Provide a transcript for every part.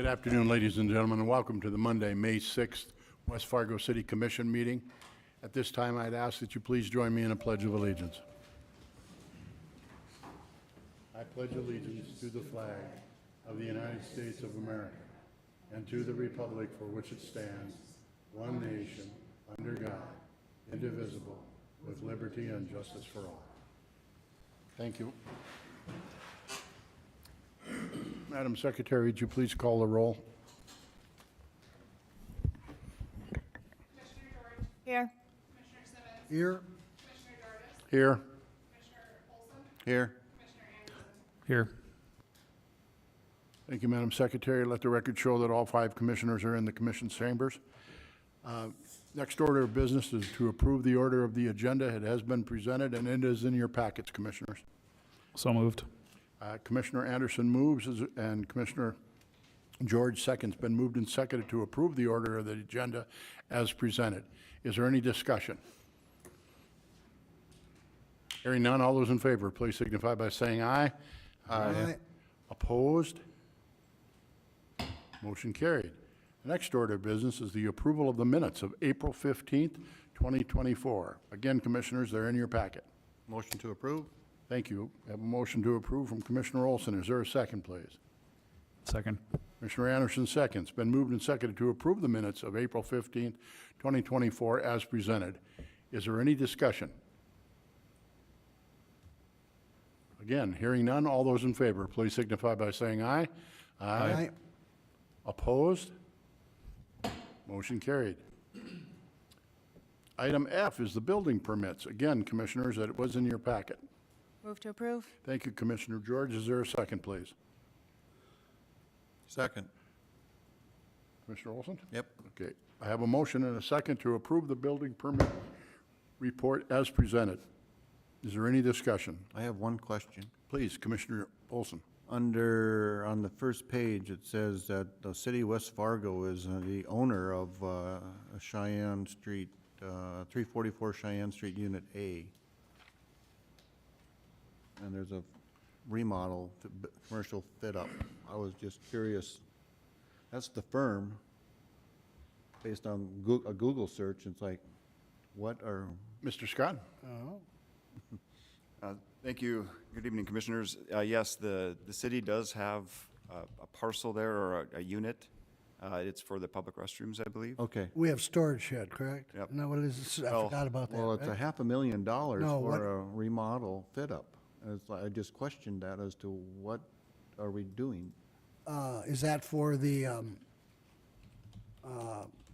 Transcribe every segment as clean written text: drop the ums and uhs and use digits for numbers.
Good afternoon, ladies and gentlemen, and welcome to the Monday, May 6th, West Fargo City Commission meeting. At this time, I'd ask that you please join me in a pledge of allegiance. I pledge allegiance to the flag of the United States of America and to the republic for which it stands, one nation, under God, indivisible, with liberty and justice for all. Thank you. Madam Secretary, would you please call the roll? Commissioner George. Here. Commissioner Simmons. Here. Commissioner Jarvis. Here. Commissioner Olson. Here. Commissioner Anderson. Here. Thank you, Madam Secretary. Let the record show that all 5 commissioners are in the commission's chambers. Next order of business is to approve the order of the agenda. It has been presented, and it is in your packets, commissioners. So moved. Commissioner Anderson moves, and Commissioner George seconds. Been moved and seconded to approve the order of the agenda as presented. Is there any discussion? Hearing none, all those in favor, please signify by saying aye. Aye. Opposed? Motion carried. The next order of business is the approval of the minutes of April 15th, 2024. Again, commissioners, they're in your packet. Motion to approve? Thank you. I have a motion to approve from Commissioner Olson. Is there a second, please? Second. Commissioner Anderson seconds. Been moved and seconded to approve the minutes of April 15th, 2024 as presented. Is there any discussion? Again, hearing none, all those in favor, please signify by saying aye. Aye. Opposed? Motion carried. Item F is the building permits. Again, commissioners, that it was in your packet. Move to approve. Thank you, Commissioner George. Is there a second, please? Second. Commissioner Olson? Yep. Okay. I have a motion and a second to approve the building permit report as presented. Is there any discussion? I have one question. Please, Commissioner Olson. On the first page, it says that the city of West Fargo is the owner of Cheyenne Street, 344 Cheyenne Street, Unit A. And there's a remodel, commercial fit-up. I was just curious. That's the firm. Based on a Google search, it's like, what are... Mr. Scott? Thank you. Good evening, Commissioners. Yes, the city does have a parcel there, or a unit. It's for the public restrooms, I believe. Okay. We have storage shed, correct? Yep. No, what is it? I Well- forgot about that. Well, it's right? $500,000 No, what- for a remodel fit-up. And it's like, I just questioned that as to what are we doing? Is that for the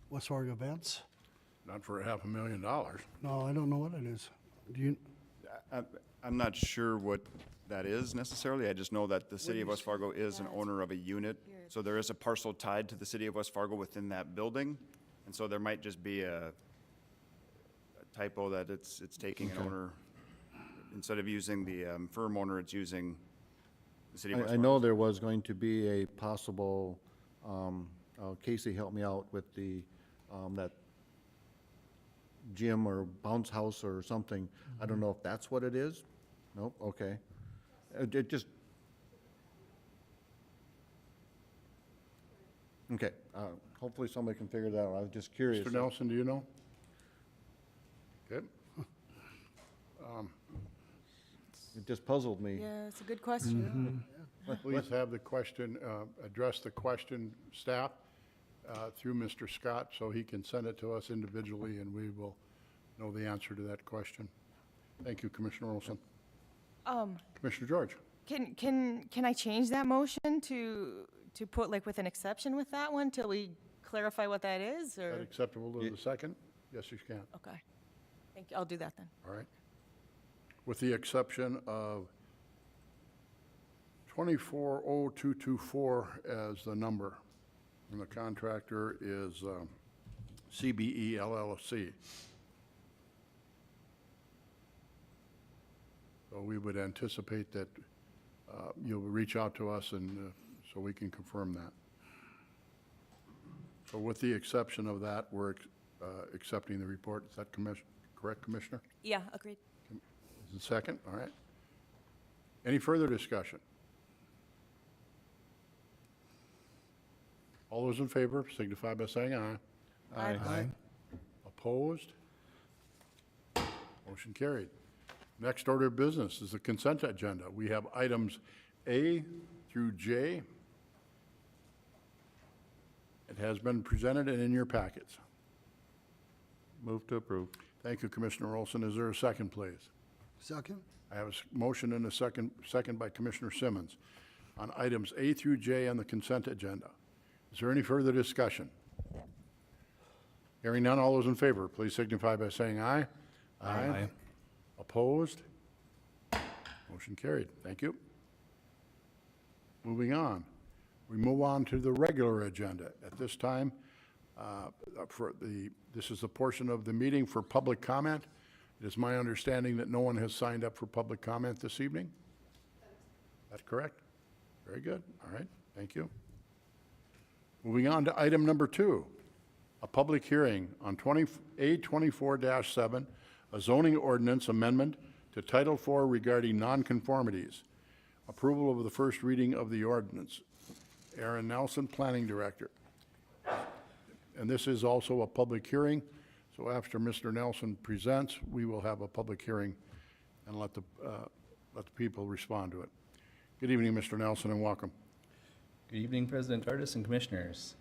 West Fargo events? Not for $500,000. No, I don't know what it is. Do you? I'm not sure what that is necessarily. I just know that the city of West Fargo is an owner of a unit. So there is a parcel tied to the city of West Fargo within that building. And so there might just be a typo that it's taking an owner. Instead of using the firm owner, it's using the city of West I Fargo. know there was going to be a possible, Casey helped me out with the, that gym or bounce house or something. I don't know if that's what it is. Nope, okay. It just, okay, hopefully somebody can figure that out. I was just curious. Mr. Nelson, do you know? Okay. It just puzzled me. Yeah, it's a good question. Please have the question, address the question, staff, through Mr. Scott, so he can send it to us individually, and we will know the answer to that question. Thank you, Commissioner Olson. Commissioner George? Can I change that motion to put like with an exception with that one till we clarify what that is, Is that or? acceptable to the second? Yes, you can. Okay. Thank you. I'll do that then. All right. With the exception of 240224 as the number, and the contractor is CBE LLC. So we would anticipate that you'll reach out to us and so we can confirm that. So with the exception of that, we're accepting the report. Is that correct, Commissioner? Yeah, agreed. Is it second? All right. Any further discussion? All those in favor signify by saying aye. Aye. Opposed? Motion carried. Next order of business is the consent agenda. We have items A through J. It has been presented and in your packets. Move to approve. Thank you, Commissioner Olson. Is there a second, please? Second? I have a motion and a second by Commissioner Simmons on items A through J on the consent agenda. Is there any further discussion? Hearing none, all those in favor, please signify by saying aye. Aye. Opposed? Motion carried. Thank you. Moving on. We move on to the regular agenda. At this time, this is the portion of the meeting for public comment. It is my understanding that no one has signed up for public comment this evening. That's correct? Very good. All right. Thank you. Moving on to item number 2, a public hearing on A24-7, a zoning ordinance amendment to Title IV regarding nonconformities. Approval of the first reading of the ordinance. Aaron Nelson, Planning Director. And this is also a public hearing, so after Mr. Nelson presents, we will have a public hearing and let the people respond to it. Good evening, Mr. Nelson, and welcome. Good evening, President Ardis and Commissioners.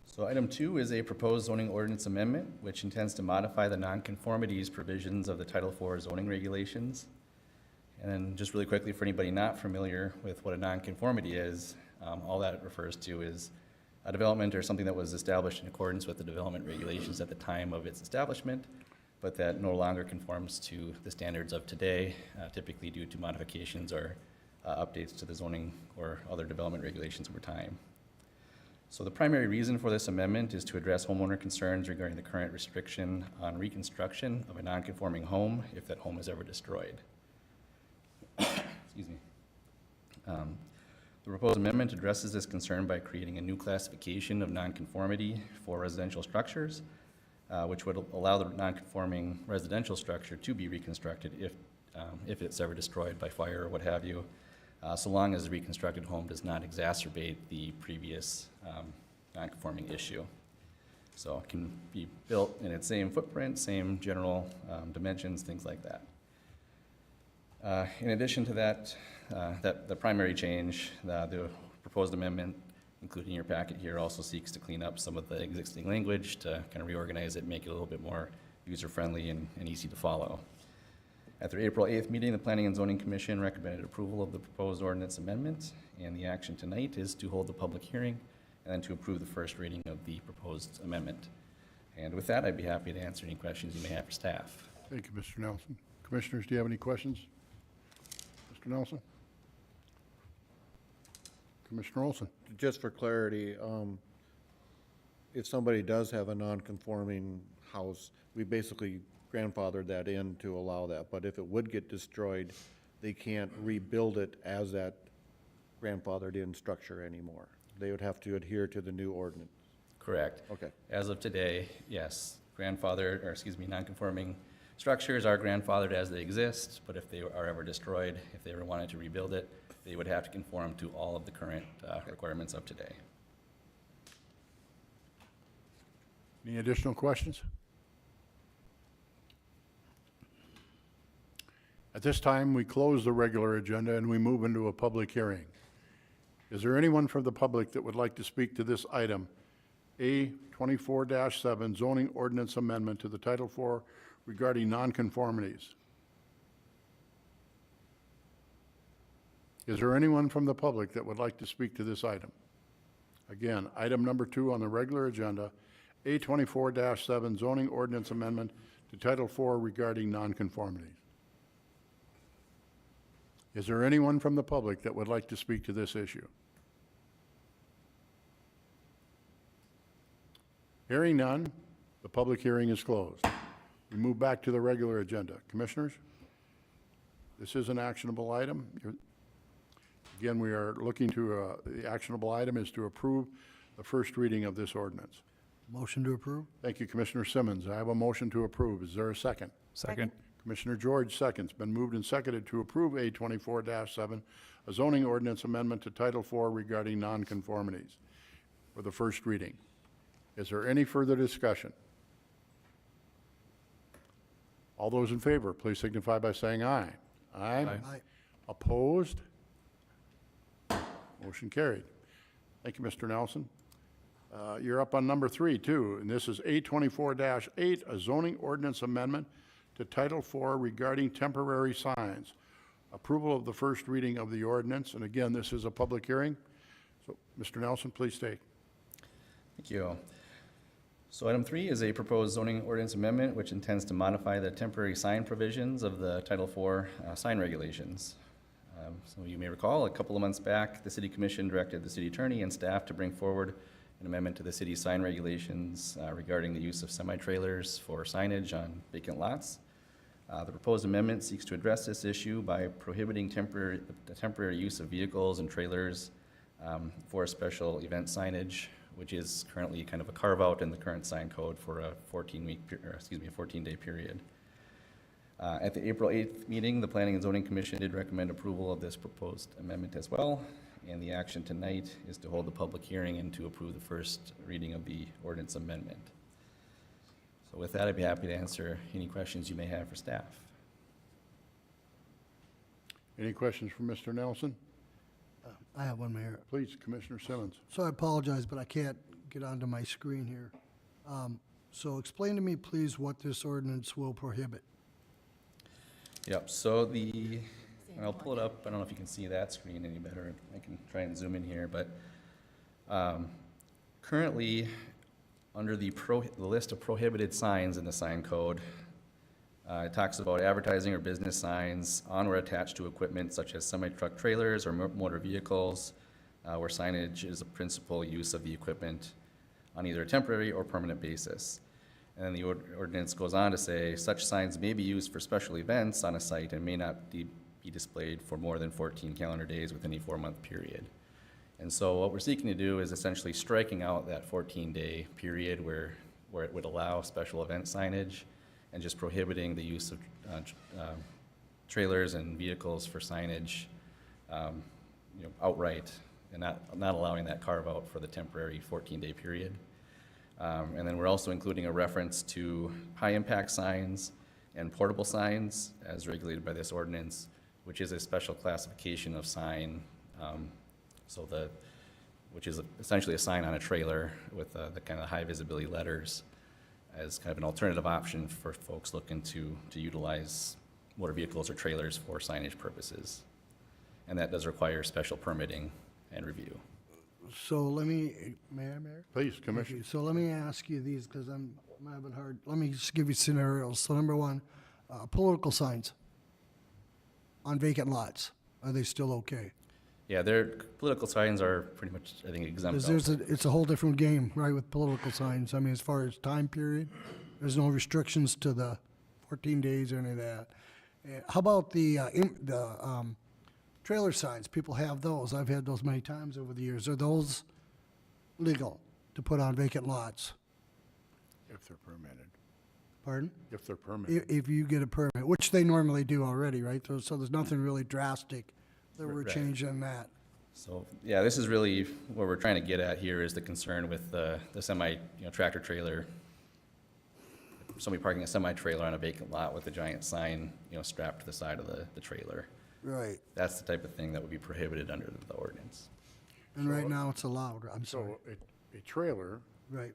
So item 2 is a proposed zoning ordinance amendment, which intends to modify the nonconformities provisions of the Title IV zoning regulations. And then just really quickly, for anybody not familiar with what a nonconformity is, all that it refers to is a development or something that was established in accordance with the development regulations at the time of its establishment, but that no longer conforms to the standards of today, typically due to modifications or updates to the zoning or other development regulations over time. So the primary reason for this amendment is to address homeowner concerns regarding the current restriction on reconstruction of a non-conforming home if that home is ever destroyed. Excuse me. The proposed amendment addresses this concern by creating a new classification of nonconformity for residential structures, which would allow the nonconforming residential structure to be reconstructed if it's ever destroyed by fire or what have you, so long as the reconstructed home does not exacerbate the previous nonconforming issue. So it can be built in its same footprint, same general dimensions, things like that. In addition to that, the primary change, the proposed amendment, including your packet here, also seeks to clean up some of the existing language to kind of reorganize it, make it a little bit more user-friendly and easy to follow. At their April 8th meeting, the Planning and Zoning Commission recommended approval of the proposed ordinance amendment, and the action tonight is to hold the public hearing and then to approve the first reading of the proposed amendment. And with that, I'd be happy to answer any questions you may have for staff. Thank you, Mr. Nelson. Commissioners, do you have any questions? Mr. Nelson? Commissioner Olson? Just for clarity, if somebody does have a non-conforming house, we basically grandfathered that in to allow that. But if it would get destroyed, they can't rebuild it as that grandfathered in structure anymore. They would have to adhere to the new ordinance. Correct. Okay. As of today, yes, non-conforming structures are grandfathered as they exist, but if they are ever destroyed, if they ever wanted to rebuild it, they would have to conform to all of the current requirements of today. Any additional questions? At this time, we close the regular agenda and we move into a public hearing. Is there anyone from the public that would like to speak to this item, A24-7 zoning ordinance amendment to the Title IV regarding nonconformities? Is there anyone from the public that would like to speak to this item? Again, item number 2 on the regular agenda, A24-7 zoning ordinance amendment to Title IV regarding nonconformities. Is there anyone from the public that would like to speak to this issue? Hearing none, the public hearing is closed. We move back to the regular agenda. Commissioners, this is an actionable item. Again, we are looking to, the actionable item is to approve the first reading of this ordinance. Motion to approve? Thank you, Commissioner Simmons. I have a motion to approve. Is there a second? Second. Commissioner George seconds. Been moved and seconded to approve A24-7, a zoning ordinance amendment to Title IV regarding nonconformities. for the first reading. Is there any further discussion? All those in favor, please signify by saying aye. Aye. Aye. Opposed? Motion carried. Thank you, Mr. Nelson. You're up on number 3, too, and this is A24-8, a zoning ordinance amendment to Title IV regarding temporary signs. Approval of the first reading of the ordinance, and again, this is a public hearing. So, Mr. Nelson, please take. Thank you. So item 3 is a proposed zoning ordinance amendment which intends to modify the temporary sign provisions of the Title IV sign regulations. So you may recall, a couple of months back, the City Commission directed the city attorney and staff to bring forward an amendment to the city's sign regulations regarding the use of semi-trailers for signage on vacant lots. The proposed amendment seeks to address this issue by prohibiting the temporary use of vehicles and trailers for special event signage, which is currently kind of a carve-out in the current sign code for a 14-day period. At the April 8th meeting, the Planning and Zoning Commission did recommend approval of this proposed amendment as well, and the action tonight is to hold the public hearing and to approve the first reading of the ordinance amendment. So with that, I'd be happy to answer any questions you may have for staff. Any questions from Mr. Nelson? I have one, Mayor. Please, Commissioner Simmons. So I apologize, but I can't get onto my screen here. So explain to me, please, what this ordinance will prohibit. Yep, so I'll pull it up. I don't know if you can see that screen any better. I can try and zoom in here, but currently, under the list of prohibited signs in the sign code, it talks about advertising or business signs on or attached to equipment such as semi-truck trailers or motor vehicles, where signage is a principal use of the equipment on either a temporary or permanent basis. And then the ordinance goes on to say, such signs may be used for special events on a site and may not be displayed for more than 14 calendar days within a 4-month period. And so what we're seeking to do is essentially striking out that 14-day period where it would allow special event signage and just prohibiting the use of trailers and vehicles for signage outright, and not allowing that carve out for the temporary 14-day period. And then we're also including a reference to high-impact signs and portable signs as regulated by this ordinance, which is a special classification of sign, which is essentially a sign on a trailer with the kind of high visibility letters as kind of an alternative option for folks looking to utilize motor vehicles or trailers for signage purposes. And that does require special permitting and review. So let me, Mayor? Please, Commissioner. So let me ask you these, because I'm having hard, let me just give you scenarios. So number one, political signs on vacant lots, are they still okay? Yeah, their political signs are pretty much, I think, exempt. Because it's a whole different game, right, with political signs. I mean, as far as time period, there's no restrictions to the 14 days or any of that. How about the trailer signs? People have those. I've had those many times over the years. Are those legal to put on vacant lots? If they're permitted. Pardon? If they're permitted. If you get a permit, which they normally do already, right? So there's nothing really drastic that we're Right. changing that. So, yeah, this is really what we're trying to get at here is the concern with the semi, tractor trailer. Somebody parking a semi-trailer on a vacant lot with a giant sign, strapped to the side of the trailer. Right. That's the type of thing that would be prohibited under the ordinance. And right now it's allowed. I'm sorry. So a trailer, Right.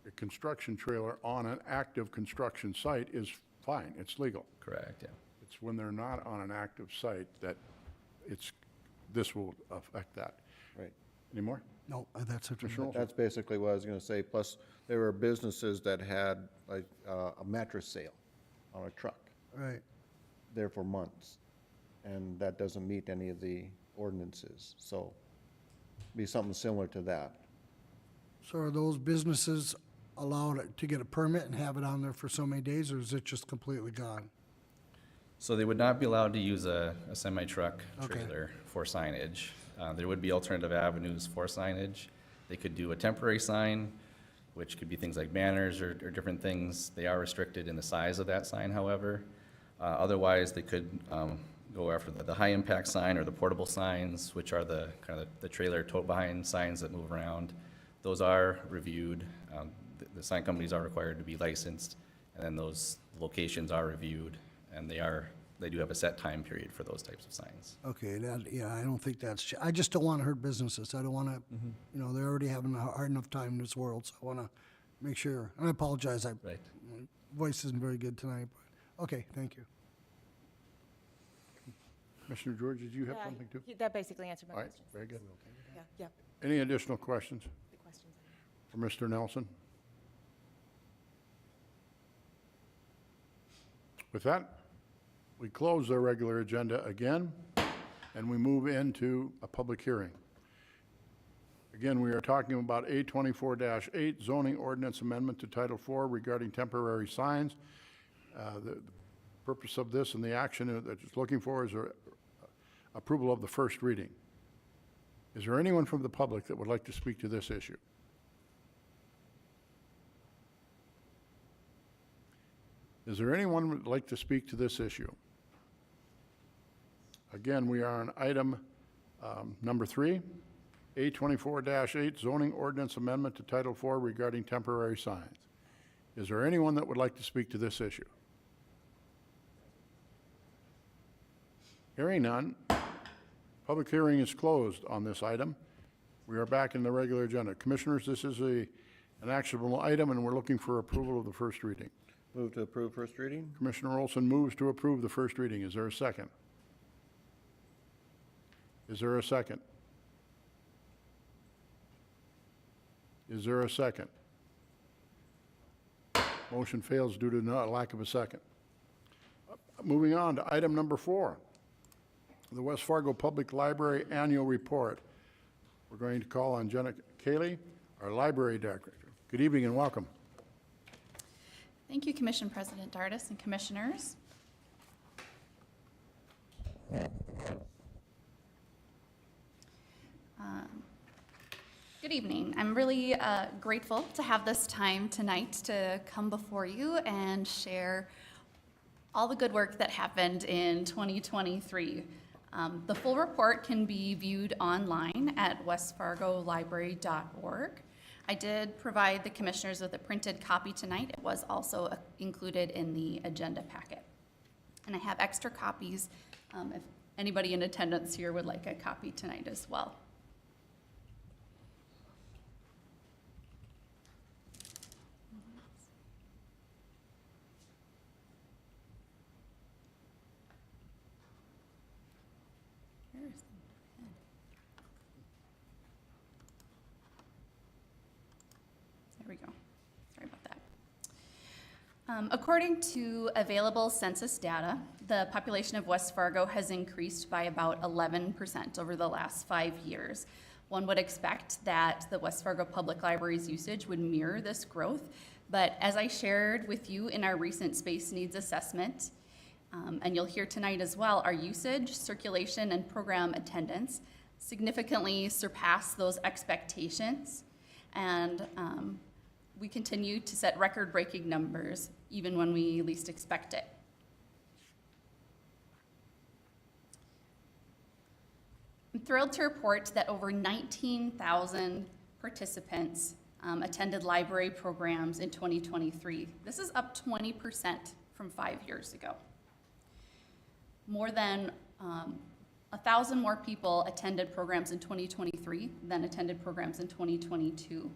a construction trailer on an active construction site is fine, it's legal. Correct, yeah. It's when they're not on an active site that this will affect that. Right. Any more? No, that's what Commissioner Olson? That's basically what I was gonna say, plus there were businesses that had like a mattress sale on a truck Right. there for months, and that doesn't meet any of the ordinances, so be something similar to that. So are those businesses allowed to get a permit and have it on there for so many days, or is it just completely gone? So they would not be allowed to use a semi-truck Okay. trailer for signage. There would be alternative avenues for signage. They could do a temporary sign, which could be things like banners or different things. They are restricted in the size of that sign, however. Otherwise, they could go after the high-impact sign or the portable signs, which are the kind of the trailer tote-behind signs that move around. Those are reviewed. The sign companies are required to be licensed, and then those locations are reviewed, and they do have a set time period for those types of signs. Okay, yeah, I don't think I just don't want to hurt businesses. I don't want to, they're already having a hard enough time in this world, so I want to make sure. And I apologize, Right. my voice isn't very good tonight, but, okay, thank you. Commissioner George, did you have Yeah, something too? That basically answered my All right, question. very good. Yeah, Any additional questions the questions. for Mr. Nelson? With that, we close our regular agenda again, and we move into a public hearing. Again, we are talking about A24-8 zoning ordinance amendment to Title IV regarding temporary signs. The purpose of this and the action that it's looking for is approval of the first reading. Is there anyone from the public that would like to speak to this issue? Is there anyone who would like to speak to this issue? Again, we are on item number 3, A24-8 zoning ordinance amendment to Title IV regarding temporary signs. Is there anyone that would like to speak to this issue? Hearing none, public hearing is closed on this item. We are back in the regular agenda. Commissioners, this is an actionable item, and we're looking for approval of the first reading. Move to approve first reading? Commissioner Olson moves to approve the first reading. Is there a second? Is there a second? Is there a second? Motion fails due to lack of a second. Moving on to item number 4, the West Fargo Public Library Annual Report. We're going to call on Jenna Cayley, our library director. Good evening and welcome. Thank you, Commission President Dardis and Commissioners. Good evening. I'm really grateful to have this time tonight to come before you and share all the good work that happened in 2023. The full report can be viewed online at westfargolibrary.org. I did provide the commissioners with a printed copy tonight. It was also included in the agenda packet. And I have extra copies if anybody in attendance here would like a copy tonight as well. There we go. Sorry about that. According to available census data, the population of West Fargo has increased by about 11% over the last 5 years. One would expect that the West Fargo Public Library's usage would mirror this growth, but as I shared with you in our recent space needs assessment, and you'll hear tonight as well, our usage, circulation, and program attendance significantly surpass those expectations, and we continue to set record-breaking numbers even when we least expect it. I'm thrilled to report that over 19,000 participants attended library programs in 2023. This is up 20% from 5 years ago. More than 1,000 more people attended programs in 2023 than attended programs in 2022.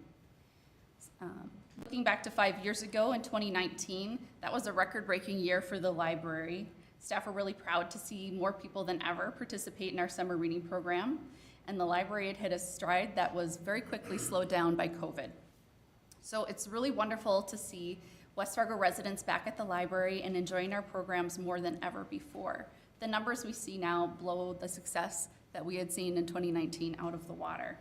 Looking back to 5 years ago in 2019, that was a record-breaking year for the library. Staff are really proud to see more people than ever participate in our summer reading program, and the library had hit a stride that was very quickly slowed down by COVID. So it's really wonderful to see West Fargo residents back at the library and enjoying our programs more than ever before. The numbers we see now blow the success that we had seen in 2019 out of the water.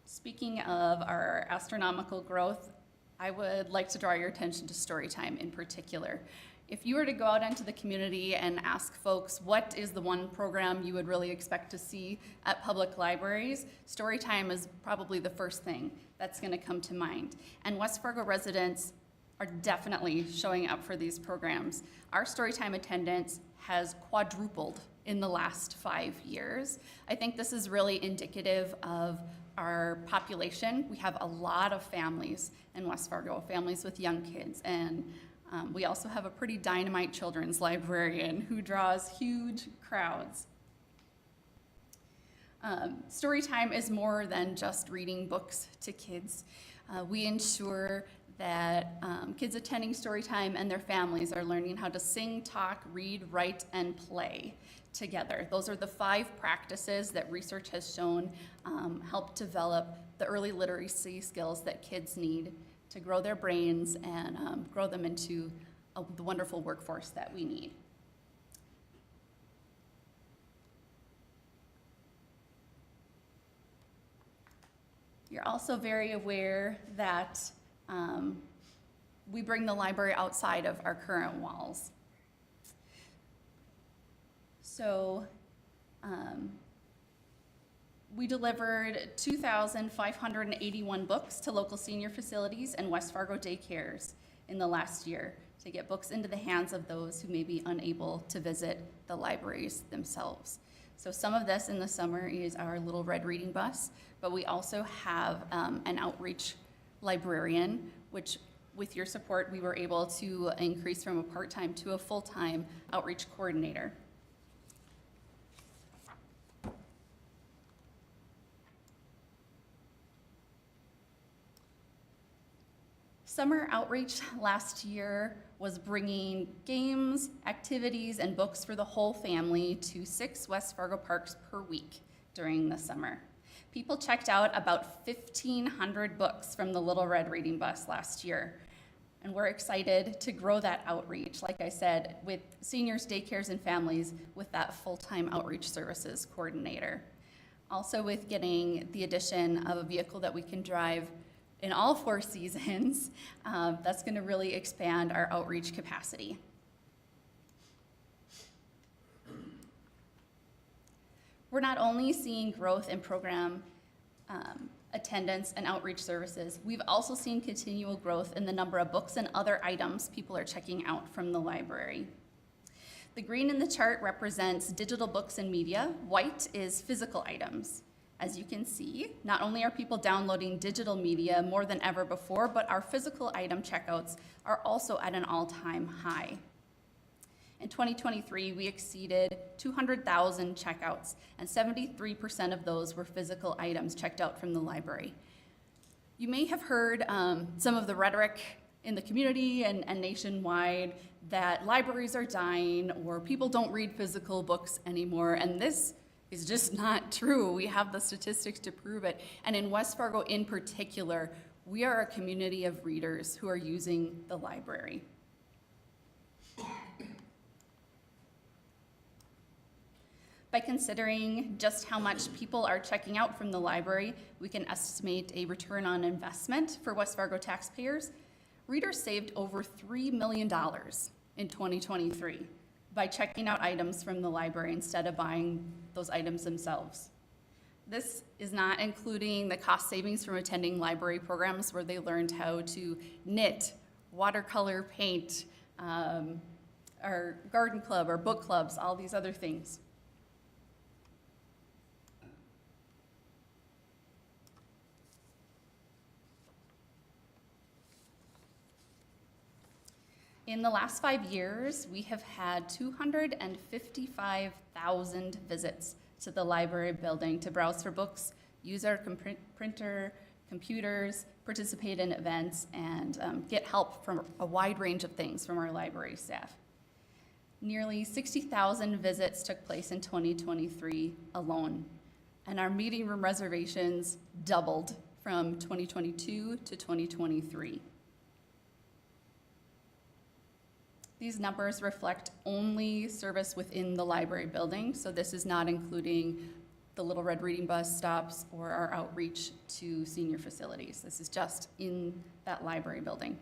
Speaking of our astronomical growth, I would like to draw your attention to Storytime in particular. If you were to go out into the community and ask folks what is the one program you would really expect to see at public libraries, Storytime is probably the first thing that's going to come to mind. And West Fargo residents are definitely showing up for these programs. Our Storytime attendance has quadrupled in the last 5 years. I think this is really indicative of our population. We have a lot of families in West Fargo, families with young kids, and we also have a pretty dynamite children's librarian who draws huge crowds. Storytime is more than just reading books to kids. We ensure that kids attending Storytime and their families are learning how to sing, talk, read, write, and play together. Those are the 5 practices that research has shown help develop the early literacy skills that kids need to grow their brains and grow them into the wonderful workforce that we need. You're also very aware that we bring the library outside of our current walls. So we delivered 2,581 books to local senior facilities and West Fargo daycares in the last year to get books into the hands of those who may be unable to visit the libraries themselves. So some of this in the summer is our little red reading bus, but we also have an outreach librarian, which with your support, we were able to increase from a part-time to a full-time outreach coordinator. Summer outreach last year was bringing games, activities, and books for the whole family to 6 West Fargo parks per week during the summer. People checked out about 1,500 books from the Little Red Reading Bus last year, and we're excited to grow that outreach, like I said, with seniors, daycares, and families with that full-time outreach services coordinator. Also with getting the addition of a vehicle that we can drive in all 4 seasons, that's going to really expand our outreach capacity. We're not only seeing growth in program attendance and outreach services, we've also seen continual growth in the number of books and other items people are checking out from the library. The green in the chart represents digital books and media. White is physical items. As you can see, not only are people downloading digital media more than ever before, but our physical item checkouts are also at an all-time high. In 2023, we exceeded 200,000 checkouts, and 73% of those were physical items checked out from the library. You may have heard some of the rhetoric in the community and nationwide that libraries are dying or people don't read physical books anymore, and this is just not true. We have the statistics to prove it. And in West Fargo in particular, we are a community of readers who are using the library. By considering just how much people are checking out from the library, we can estimate a return on investment for West Fargo taxpayers. Readers saved over $3 million in 2023 by checking out items from the library instead of buying those items themselves. This is not including the cost savings from attending library programs where they learned how to knit, watercolor paint, our garden club, our book clubs, all these other things. In the last 5 years, we have had 255,000 visits to the library building to browse for books, use our printer, computers, participate in events, and get help from a wide range of things from our library staff. Nearly 60,000 visits took place in 2023 alone, and our meeting room reservations doubled from 2022 to 2023. These numbers reflect only service within the library building, so this is not including the Little Red Reading Bus stops or our outreach to senior facilities. This is just in that library building.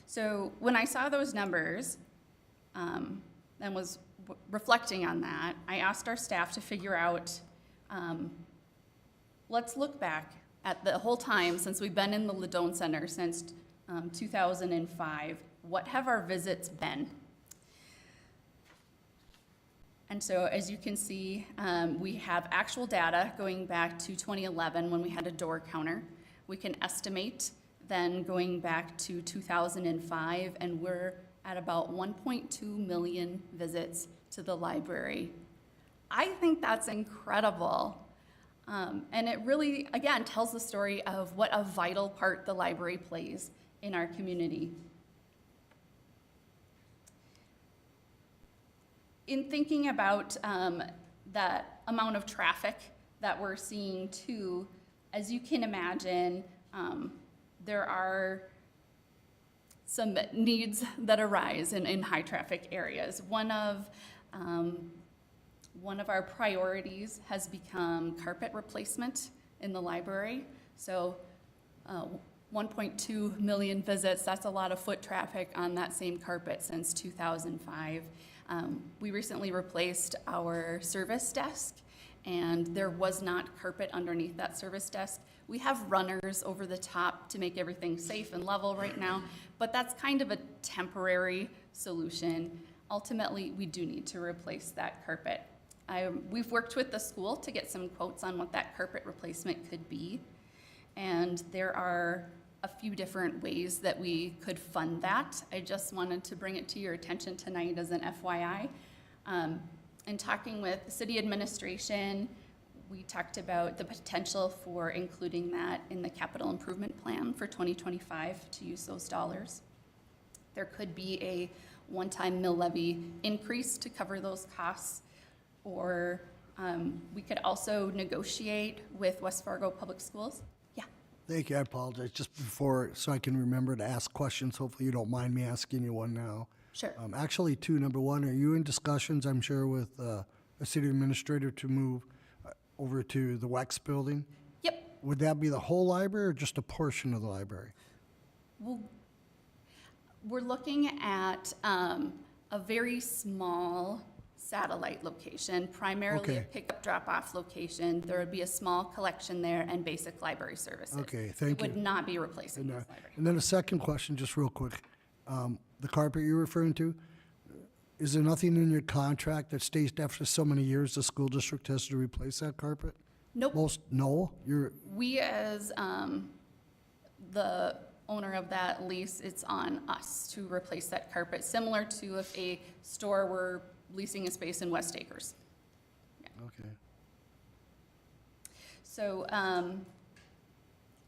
So when I saw those numbers and was reflecting on that, I asked our staff to figure out, let's look back at the whole time since we've been in the Ladone Center since 2005. What have our visits been? And so as you can see, we have actual data going back to 2011 when we had a door counter. We can estimate then going back to 2005, and we're at about 1.2 million visits to the library. I think that's incredible. And it really, again, tells the story of what a vital part the library plays in our community. In thinking about that amount of traffic that we're seeing too, as you can imagine, there are some needs that arise in high traffic areas. One of our priorities has become carpet replacement in the library. So 1.2 million visits, that's a lot of foot traffic on that same carpet since 2005. We recently replaced our service desk, and there was not carpet underneath that service desk. We have runners over the top to make everything safe and level right now, but that's kind of a temporary solution. Ultimately, we do need to replace that carpet. We've worked with the school to get some quotes on what that carpet replacement could be, and there are a few different ways that we could fund that. I just wanted to bring it to your attention tonight as an FYI. In talking with the city administration, we talked about the potential for including that in the capital improvement plan for 2025 to use those dollars. There could be a one-time mill levy increase to cover those costs, or we could also negotiate with West Fargo Public Schools. Yeah. Thank you. I apologize. Just before, so I can remember to ask questions, hopefully you don't mind me asking you one now. Sure. Actually, two. Number one, are you in discussions, I'm sure, with a city administrator to move over to the WEX building? Yep. Would that be the whole library or just a portion of the library? Well, we're looking at a very small satellite location, primarily a Okay. pickup drop-off location. There would be a small collection there and basic library services. Okay, thank It would you. not be replacing And, this library. and then a second question, just real quick. The carpet you're referring to, is there nothing in your contract that states after so many years the school district has to replace that carpet? Nope. No? We as the owner of that lease, it's on us to replace that carpet, similar to if a store were leasing a space in West Acres. Okay. So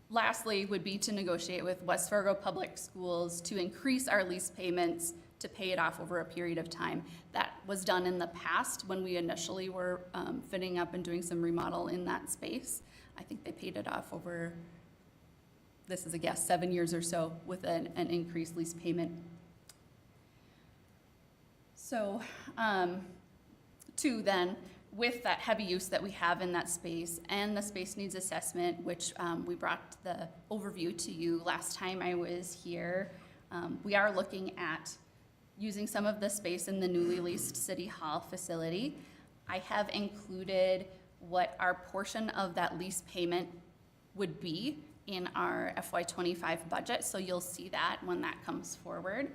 lastly would be to negotiate with West Fargo Public Schools to increase our lease payments to pay it off over a period of time. That was done in the past when we initially were fitting up and doing some remodel in that space. I think they paid it off over, this is a guess, 7 years or so with an increased lease payment. So, two then, with that heavy use that we have in that space and the space needs assessment, which we brought the overview to you last time I was here, we are looking at using some of the space in the newly leased City Hall facility. I have included what our portion of that lease payment would be in our FY25 budget, so you'll see that when that comes forward.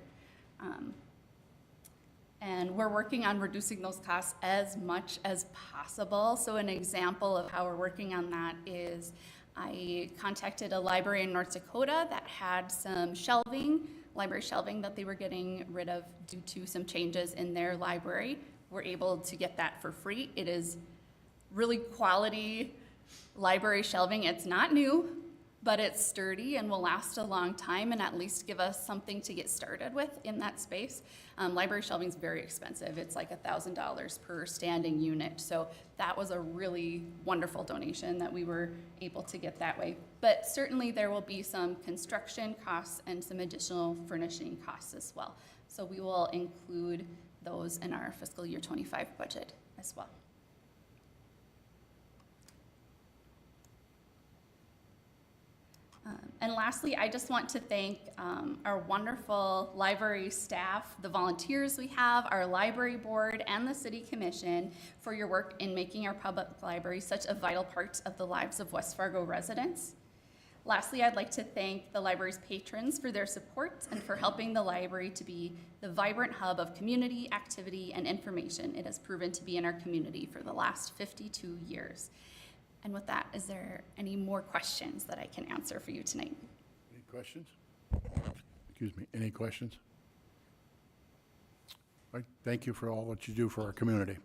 And we're working on reducing those costs as much as possible. So an example of how we're working on that is I contacted a library in North Dakota that had some shelving, library shelving that they were getting rid of due to some changes in their library. We're able to get that for free. It is really quality library shelving. It's not new, but it's sturdy and will last a long time and at least give us something to get started with in that space. Library shelving is very expensive. It's like $1,000 per standing unit. So that was a really wonderful donation that we were able to get that way. But certainly there will be some construction costs and some additional furnishing costs as well. So we will include those in our fiscal year 25 budget as well. And lastly, I just want to thank our wonderful library staff, the volunteers we have, our library board, and the city commission for your work in making our public library such a vital part of the lives of West Fargo residents. Lastly, I'd like to thank the library's patrons for their support and for helping the library to be the vibrant hub of community, activity, and information it has proven to be in our community for the last 52 years. And with that, is there any more questions that I can answer for you tonight? Any questions? Excuse me, any questions? All right, thank you for all that you do for our community.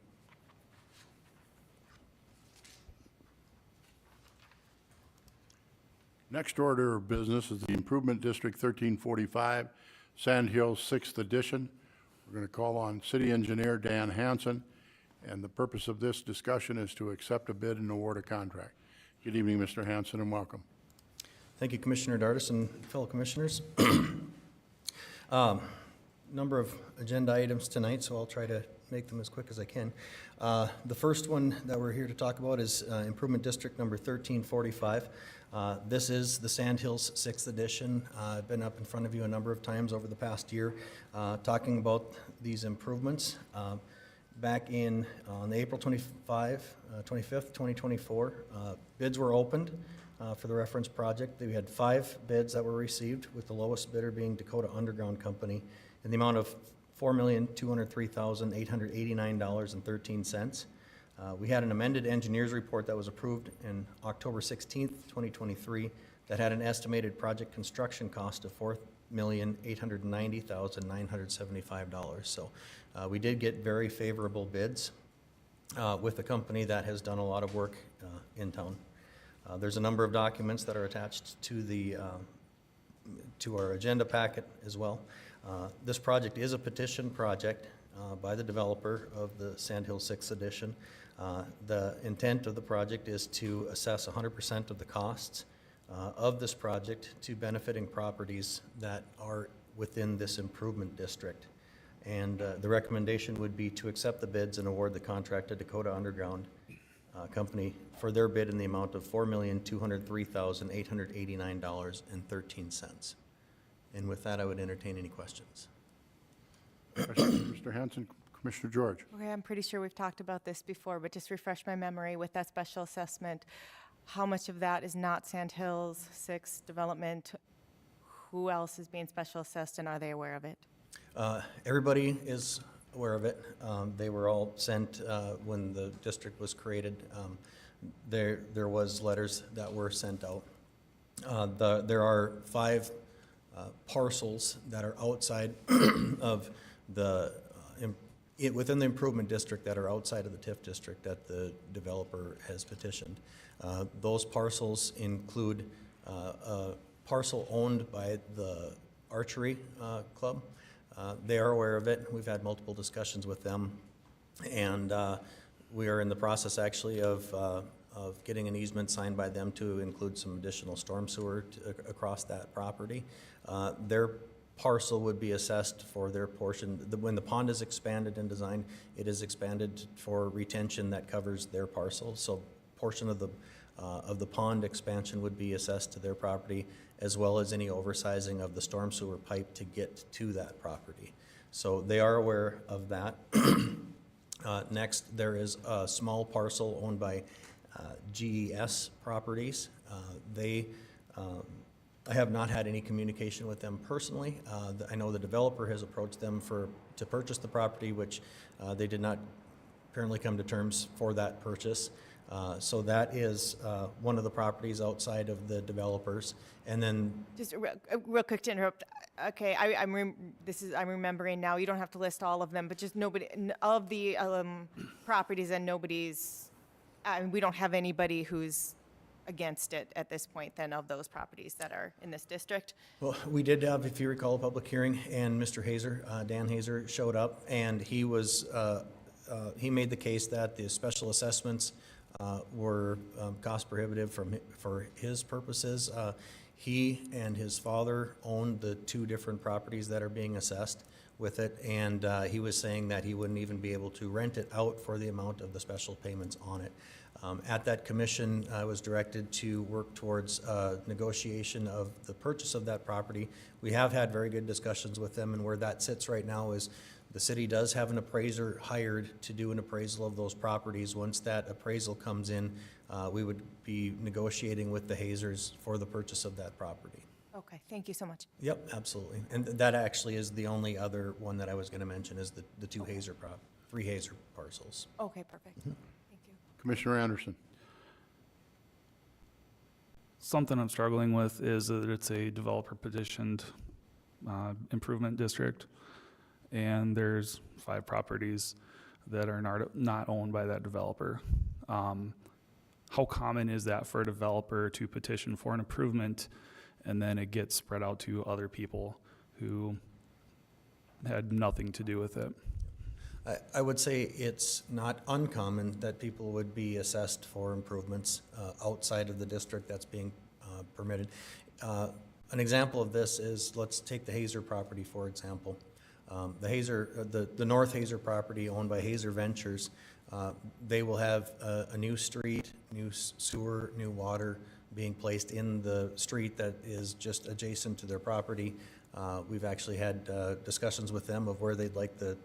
Next order of business is the Improvement District 1345, Sand Hills 6th Edition. We're going to call on City Engineer Dan Hansen, and the purpose of this discussion is to accept a bid and award a contract. Good evening, Mr. Hansen, and welcome. Thank you, Commissioner Dardis and fellow commissioners. Number of agenda items tonight, so I'll try to make them as quick as I can. The first one that we're here to talk about is Improvement District number 1345. This is the Sand Hills 6th Edition. I've been up in front of you a number of times over the past year talking about these improvements. Back in on April 25th, 2024, bids were opened for the reference project. We had 5 bids that were received, with the lowest bidder being Dakota Underground Company in the amount of $4,203,889.13. We had an amended engineer's report that was approved in October 16th, 2023, that had an estimated project construction cost of $4,890,975. So we did get very favorable bids with a company that has done a lot of work in town. There's a number of documents that are attached to the to our agenda packet as well. This project is a petition project by the developer of the Sand Hill 6th Edition. The intent of the project is to assess 100% of the costs of this project to benefiting properties that are within this improvement district. And the recommendation would be to accept the bids and award the contract to Dakota Underground Company for their bid in the amount of $4,203,889.13. And with that, I would entertain any questions. Questions, Mr. Hansen? Commissioner George? Okay, I'm pretty sure we've talked about this before, but just refresh my memory with that special assessment. How much of that is not Sand Hills 6 development? Who else is being special assessed, and are they aware of it? Everybody is aware of it. They were all sent when the district was created. There was letters that were sent out. There are 5 parcels that are outside of the within the improvement district that are outside of the TIF district that the developer has petitioned. Those parcels include a parcel owned by the archery club. They are aware of it. We've had multiple discussions with them, and we are in the process actually of getting an easement signed by them to include some additional storm sewer across that property. Their parcel would be assessed for their portion. When the pond is expanded in design, it is expanded for retention that covers their parcel. So portion of the pond expansion would be assessed to their property, as well as any oversizing of the storm sewer pipe to get to that property. So they are aware of that. Next, there is a small parcel owned by GES Properties. I have not had any communication with them personally. I know the developer has approached them to purchase the property, which they did not apparently come to terms for that purchase. So that is one of the properties outside of the developers. And then Just real quick to interrupt. Okay, I'm remembering now. You don't have to list all of them, but just of the properties, and nobody's. We don't have anybody who's against it at this point, then, of those properties that are in this district. well, we did have, if you recall, a public hearing, and Mr. Hazer, Dan Hazer, showed up, and he made the case that the special assessments were cost prohibitive for his purposes. He and his father owned the 2 different properties that are being assessed with it, and he was saying that he wouldn't even be able to rent it out for the amount of the special payments on it. At that commission, I was directed to work towards negotiation of the purchase of that property. We have had very good discussions with them, and where that sits right now is the city does have an appraiser hired to do an appraisal of those properties. Once that appraisal comes in, we would be negotiating with the Hazers for the purchase of that property. Okay, thank you so much. Yep, absolutely. And that actually is the only other one that I was going to mention is the two three Hazer parcels. Okay, perfect. Thank you. Commissioner Anderson. Something I'm struggling with is that it's a developer petitioned improvement district, and there's 5 properties that are not owned by that developer. How common is that for a developer to petition for an improvement and then it gets spread out to other people who had nothing to do with it? I would say it's not uncommon that people would be assessed for improvements outside of the district that's being permitted. An example of this is, let's take the Hazer property, for example. The North Hazer property owned by Hazer Ventures, they will have a new street, new sewer, new water being placed in the street that is just adjacent to their property. We've actually had discussions with them of where they'd like the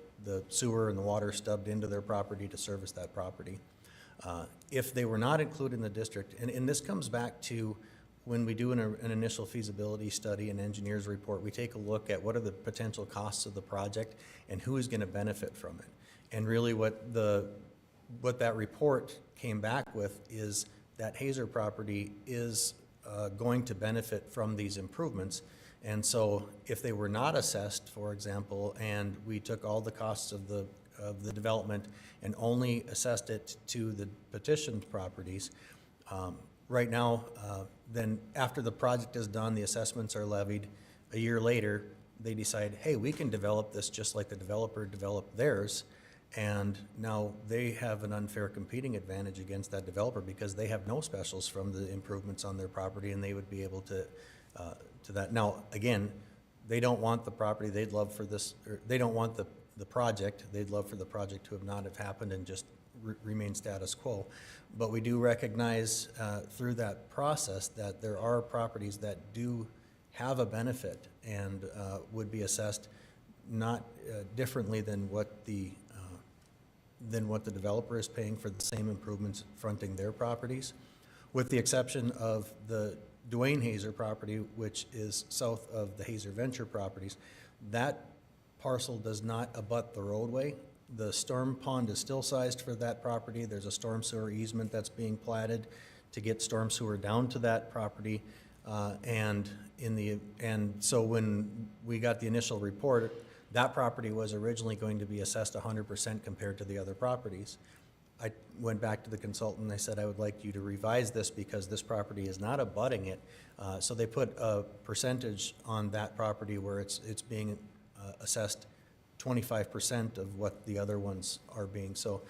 sewer and the water stubbed into their property to service that property. If they were not included in the district, and this comes back to when we do an initial feasibility study and engineer's report, we take a look at what are the potential costs of the project and who is going to benefit from it. And really what that report came back with is that Hazer property is going to benefit from these improvements. And so if they were not assessed, for example, and we took all the costs of the development and only assessed it to the petitioned properties, right now, then after the project is done, the assessments are levied. A year later, they decide, hey, we can develop this just like the developer developed theirs. And now they have an unfair competing advantage against that developer because they have no specials from the improvements on their property, and they would be able to that. Now, again, they don't want the property. They'd love for this, or they don't want the project. They'd love for the project to have not have happened and just remain status quo. But we do recognize through that process that there are properties that do have a benefit and would be assessed not differently than what the developer is paying for the same improvements fronting their properties, with the exception of the Dwayne Hazer property, which is south of the Hazer Venture properties. That parcel does not abut the roadway. The storm pond is still sized for that property. There's a storm sewer easement that's being platted to get storm sewer down to that property. And so when we got the initial report, that property was originally going to be assessed 100% compared to the other properties. I went back to the consultant and I said, I would like you to revise this because this property is not abutting it. So they put a percentage on that property where it's being assessed 25% of what the other ones are being. So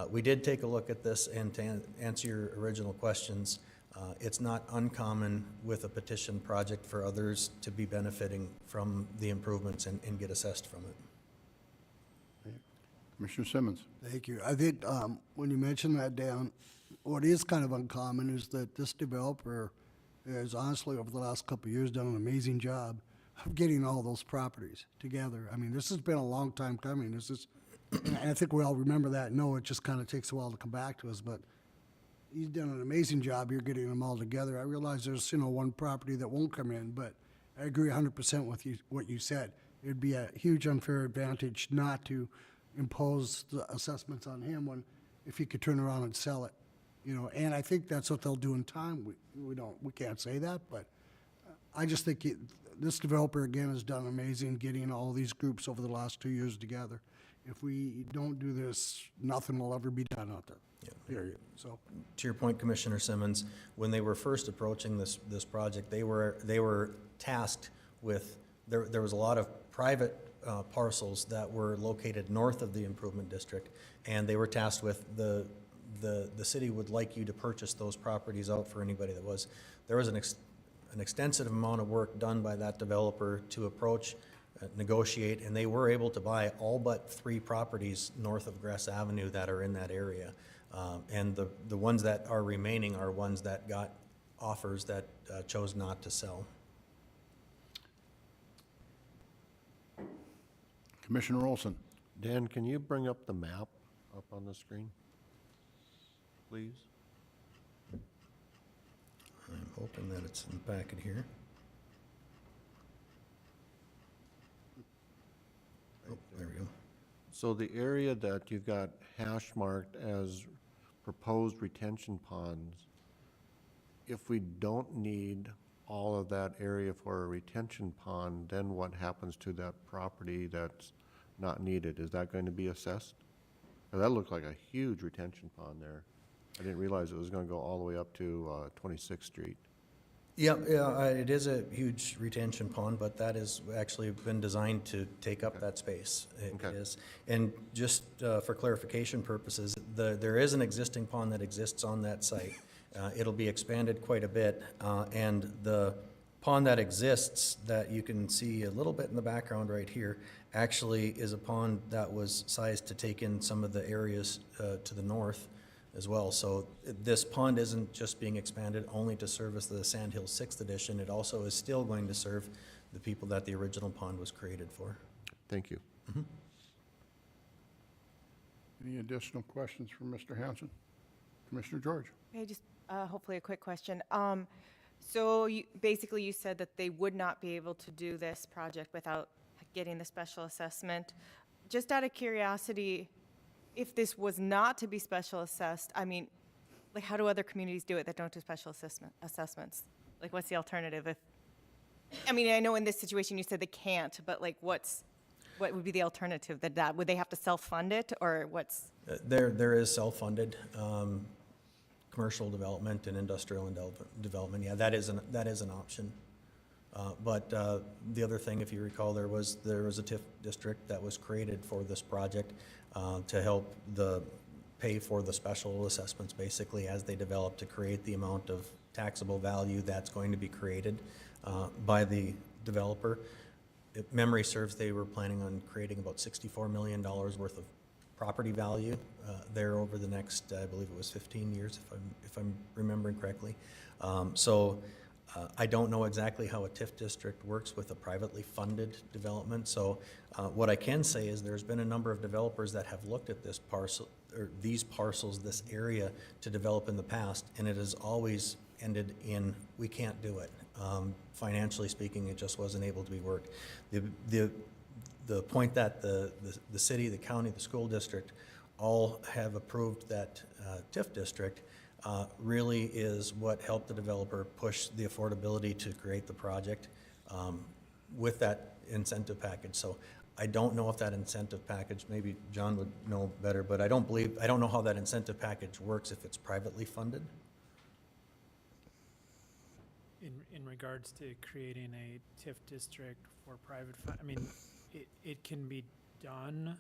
we did take a look at this, and to answer your original questions, it's not uncommon with a petition project for others to be benefiting from the improvements and get assessed from it. Commissioner Simmons. Thank you. I think when you mention that, Dan, what is kind of uncommon is that this developer has honestly, over the last couple of years, done an amazing job of getting all those properties together. I mean, this has been a long time coming. This is, and I think we all remember that. No, it just kind of takes a while to come back to us, but he's done an amazing job here getting them all together. I realize there's, one property that won't come in, but I agree 100% with you, what you said. It'd be a huge unfair advantage not to impose the assessments on him if he could turn around and sell it, and I think that's what they'll do in time. We can't say that, but I just think this developer again has done amazing getting all these groups over the last 2 years together. If we don't do this, nothing will ever be done out there. Yeah. Period. So, To your point, Commissioner Simmons, when they were first approaching this project, they were tasked with, there was a lot of private parcels that were located north of the improvement district, and they were tasked with the city would like you to purchase those properties out for anybody that was. There was an extensive amount of work done by that developer to approach, negotiate, and they were able to buy all but 3 properties north of Grass Avenue that are in that area. And the ones that are remaining are ones that got offers that chose not to sell. Commissioner Olson. Dan, can you bring up the map up on the screen, please? hoping that it's in the packet here. Oh, there we go. So the area that you've got hash marked as proposed retention ponds, if we don't need all of that area for a retention pond, then what happens to that property that's not needed? Is that going to be assessed? 'Cause that looked like a huge retention pond there. I didn't realize it was gonna go all the way up to 26th Street. Yeah, it is a huge retention pond, but that has actually been designed to take up that space. It Okay. is. And just for clarification purposes, there is an existing pond that exists on that site. It'll be expanded quite a bit, and the pond that exists, that you can see a little bit in the background right here, actually is a pond that was sized to take in some of the areas to the north as well. So this pond isn't just being expanded only to service the Sand Hills 6th edition. It also is still going to serve the people that the original pond was created for. Thank you. Any additional questions from Mr. Hanson? Commissioner George? Okay, just hopefully a quick question. So basically you said that they would not be able to do this project without getting the special assessment. Just out of curiosity, if this was not to be special assessed, I mean, like how do other communities do it that don't do special assessments? Like what's the alternative if, I mean, I know in this situation you said they can't, but like what would be the alternative would they have to self-fund it or what's? There is self-funded commercial development and industrial development. Yeah, that is an option. But the other thing, if you recall, there was a TIF district that was created for this project to help pay for the special assessments, basically, as they develop to create the amount of taxable value that's going to be created by the developer. If memory serves, they were planning on creating about $64 million worth of property value there over the next, I believe it was 15 years, if I'm remembering correctly. I don't know exactly how a TIF district works with a privately funded development. So what I can say is there's been a number of developers that have looked at this parcel, or these parcels, this area to develop in the past, and it has always ended in, we can't do it. Financially speaking, it just wasn't able to be worked. The point that the city, the county, the school district all have approved that TIF district really is what helped the developer push the affordability to create the project with that incentive package. So I don't know if that incentive package, maybe John would know better, but I don't know how that incentive package works if it's privately funded. In regards to creating a TIF district for private I mean, it can be done,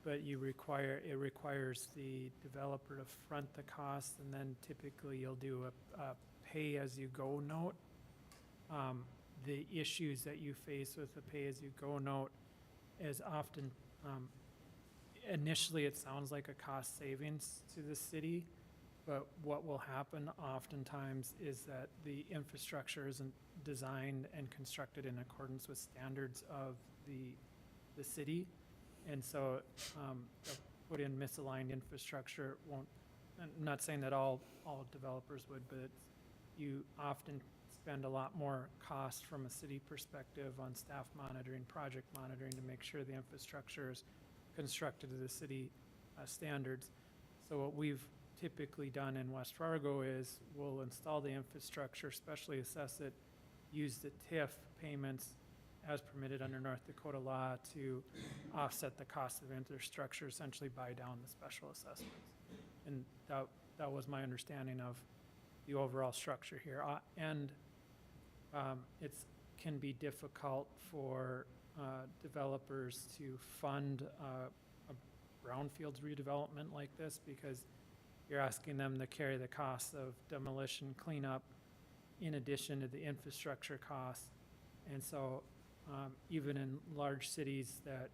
but it requires the developer to front the cost, and then typically you'll do a pay-as-you-go note. The issues that you face with the pay-as-you-go note is often, initially it sounds like a cost savings to the city, but what will happen oftentimes is that the infrastructure isn't designed and constructed in accordance with standards of the city. And so they'll put in misaligned infrastructure. I'm not saying that all developers would, but you often spend a lot more cost from a city perspective on staff monitoring, project monitoring to make sure the infrastructure is constructed to the city standards. So what we've typically done in West Fargo is we'll install the infrastructure, specially assess it, use the TIF payments as permitted under North Dakota law to offset the cost of infrastructure, essentially buy down the special assessments. And that was my understanding of the overall structure here. It can be difficult for developers to fund a brownfields redevelopment like this because you're asking them to carry the costs of demolition cleanup in addition to the infrastructure costs. And so even in large cities that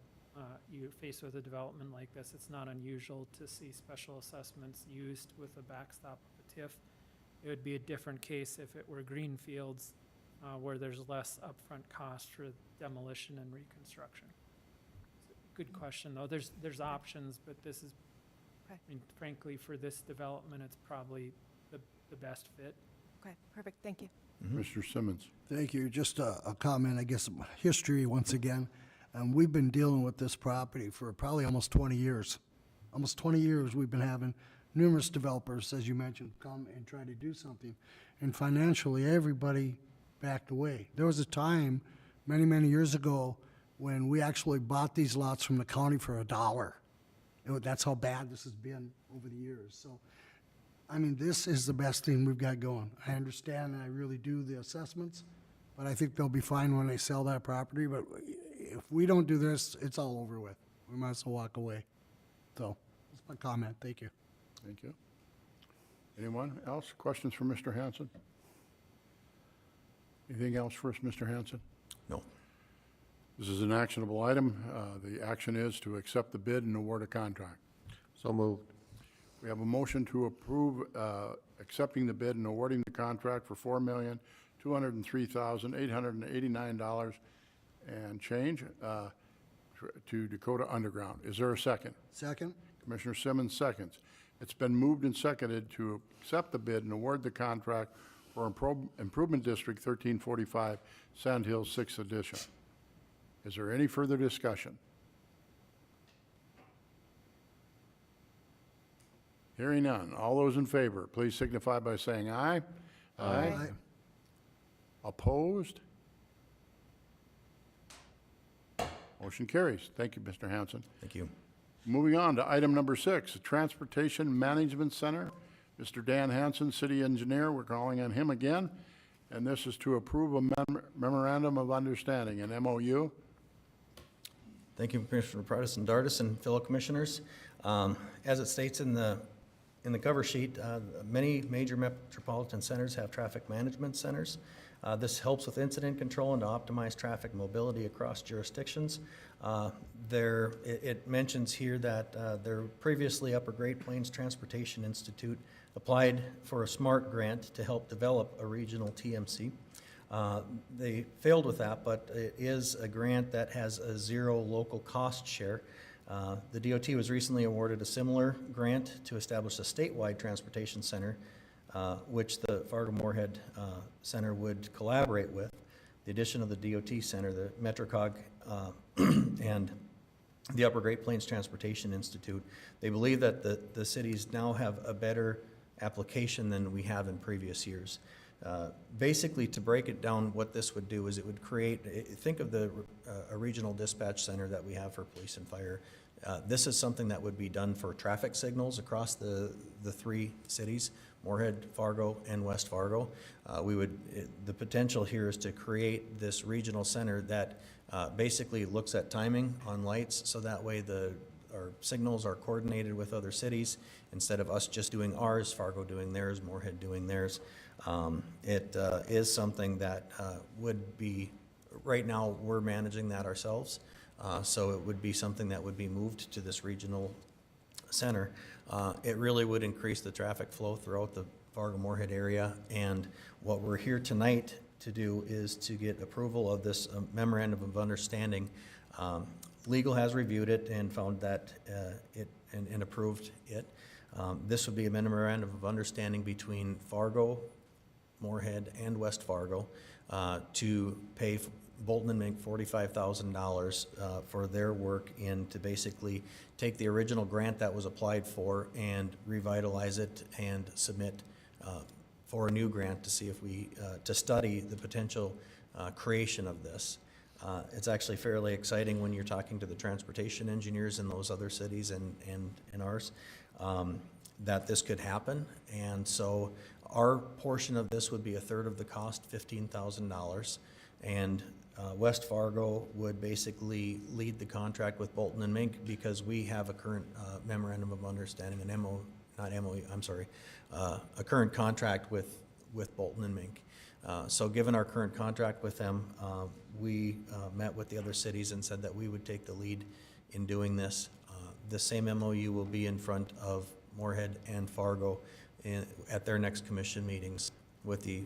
you face with a development like this, it's not unusual to see special assessments used with a backstop of a TIF. It would be a different case if it were green fields where there's less upfront cost for demolition and reconstruction. Good question, though. There's options, but this is, Okay. I mean, frankly, for this development, it's probably the best fit. Okay, perfect, thank you. Mr. Simmons. Thank you. Just a comment, I guess, history once again. We've been dealing with this property for probably almost 20 years. Almost 20 years we've been having numerous developers, as you mentioned, come and try to do something. And financially, everybody backed away. There was a time, many, many years ago, when we actually bought these lots from the county for $1. That's how bad this has been over the years. So, I mean, this is the best thing we've got going. I understand, and I really do the assessments, but I think they'll be fine when they sell that property. But if we don't do this, it's all over with. We might as well walk away. So, that's my comment. Thank you. Thank you. Anyone else? Questions for Mr. Hanson? Anything else for us, Mr. Hanson? No. This is an actionable item. The action is to accept the bid and award a contract. So moved. We have a motion to approve accepting the bid and awarding the contract for $4,203,889 and change to Dakota Underground. Is there a second? Second? Commissioner Simmons seconds. It's been moved and seconded to accept the bid and award the contract for Improvement District 1345, Sand Hills 6th Edition. Is there any further discussion? Hearing none. All those in favor, please signify by saying aye. Aye. Opposed? Motion carries. Thank you, Mr. Hanson. Thank you. Moving on to item number 6, the Transportation Management Center. Mr. Dan Hanson, City Engineer, we're calling on him again, and this is to approve a memorandum of understanding, an MOU. Thank you, Commissioner Proutis and Dardis and fellow commissioners. As it states in the cover sheet, many major metropolitan centers have traffic management centers. This helps with incident control and to optimize traffic mobility across jurisdictions. It mentions here that their previously Upper Great Plains Transportation Institute applied for a SMART grant to help develop a regional TMC. They failed with that, but it is a grant that has a zero local cost share. The DOT was recently awarded a similar grant to establish a statewide transportation center, which the Fargo-Moorhead Center would collaborate with. The addition of the DOT Center, the MetroCog, and the Upper Great Plains Transportation Institute, they believe that the cities now have a better application than we have in previous years. Basically, to break it down, what this would do is it would create, think of a regional dispatch center that we have for police and fire. This is something that would be done for traffic signals across the three cities, Moorhead, Fargo, and West Fargo. The potential here is to create this regional center that basically looks at timing on lights, so that way our signals are coordinated with other cities instead of us just doing ours, Fargo doing theirs, Moorhead doing theirs. It is something that would be, right now we're managing that ourselves, so it would be something that would be moved to this regional center. It really would increase the traffic flow throughout the Fargo-Moorhead area, and what we're here tonight to do is to get approval of this memorandum of understanding. Legal has reviewed it and found that and approved it. This would be a memorandum of understanding between Fargo, Moorhead, and West Fargo to pay Bolton and Mink $45,000 for their work in to basically take the original grant that was applied for and revitalize it and submit for a new grant to see if to study the potential creation of this. It's actually fairly exciting when you're talking to the transportation engineers in those other cities and ours, that this could happen. And so our portion of this would be a third of the cost, $15,000. And West Fargo would basically lead the contract with Bolton and Mink because we have a current memorandum of understanding, a current contract with Bolton and Mink. So given our current contract with them, we met with the other cities and said that we would take the lead in doing this. The same MOU will be in front of Moorhead and Fargo at their next commission meetings, with the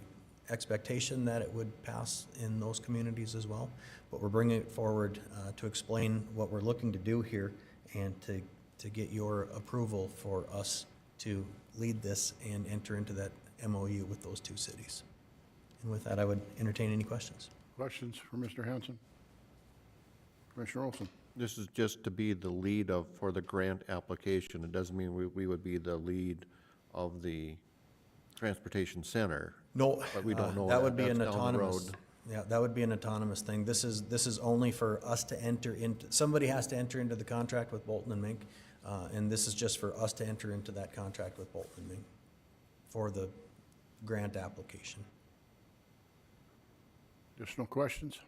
expectation that it would pass in those communities as well. But we're bringing it forward to explain what we're looking to do here and to get your approval for us to lead this and enter into that MOU with those two cities. And with that, I would entertain any questions. Questions for Mr. Hanson? Commissioner Olson? This is just to be the lead for the grant application. It doesn't mean we would be the lead of the transportation center. No, But we don't know that that. would be an That's down the autonomous. road. Yeah, that would be an autonomous thing. This is only for us to enter into, somebody has to enter into the contract with Bolton and Mink, and this is just for us to enter into that contract with Bolton and Mink for the grant application. Additional questions?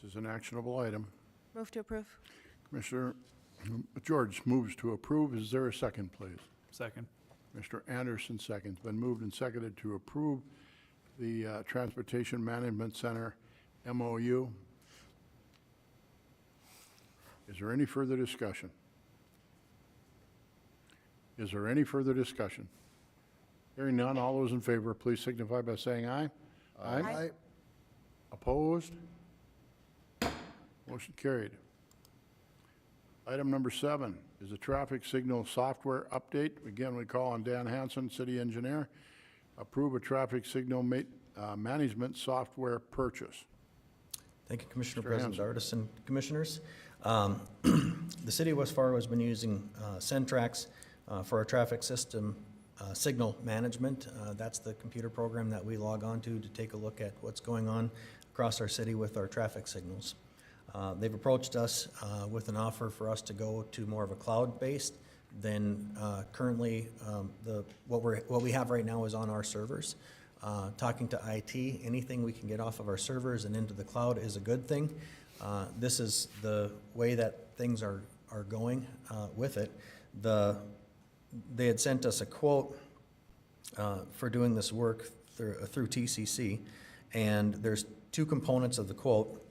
This is an actionable item. Move to approve. Commissioner George moves to approve. Is there a second, please? Second. Mr. Anderson seconds. Been moved and seconded to approve the Transportation Management Center MOU. Is there any further discussion? Is there any further discussion? Hearing none, all those in favor, please signify by saying aye. Aye. Opposed? Motion carried. Item number 7 is a traffic signal software update. Again, we call on Dan Hanson, city engineer. Approve a traffic signal management software purchase. Thank you, Commissioner Mr. President Dardis and Commissioners. The city of West Fargo has been using Centrax for our traffic system signal management. That's the computer program that we log on to take a look at what's going on across our city with our traffic signals. They've approached us with an offer for us to go to more of a cloud-based than currently what we have right now is on our servers. Talking to IT, anything we can get off of our servers and into the cloud is a good thing. This is the way that things are going with it. They had sent us a quote for doing this work through TCC, and there's two components of the quote.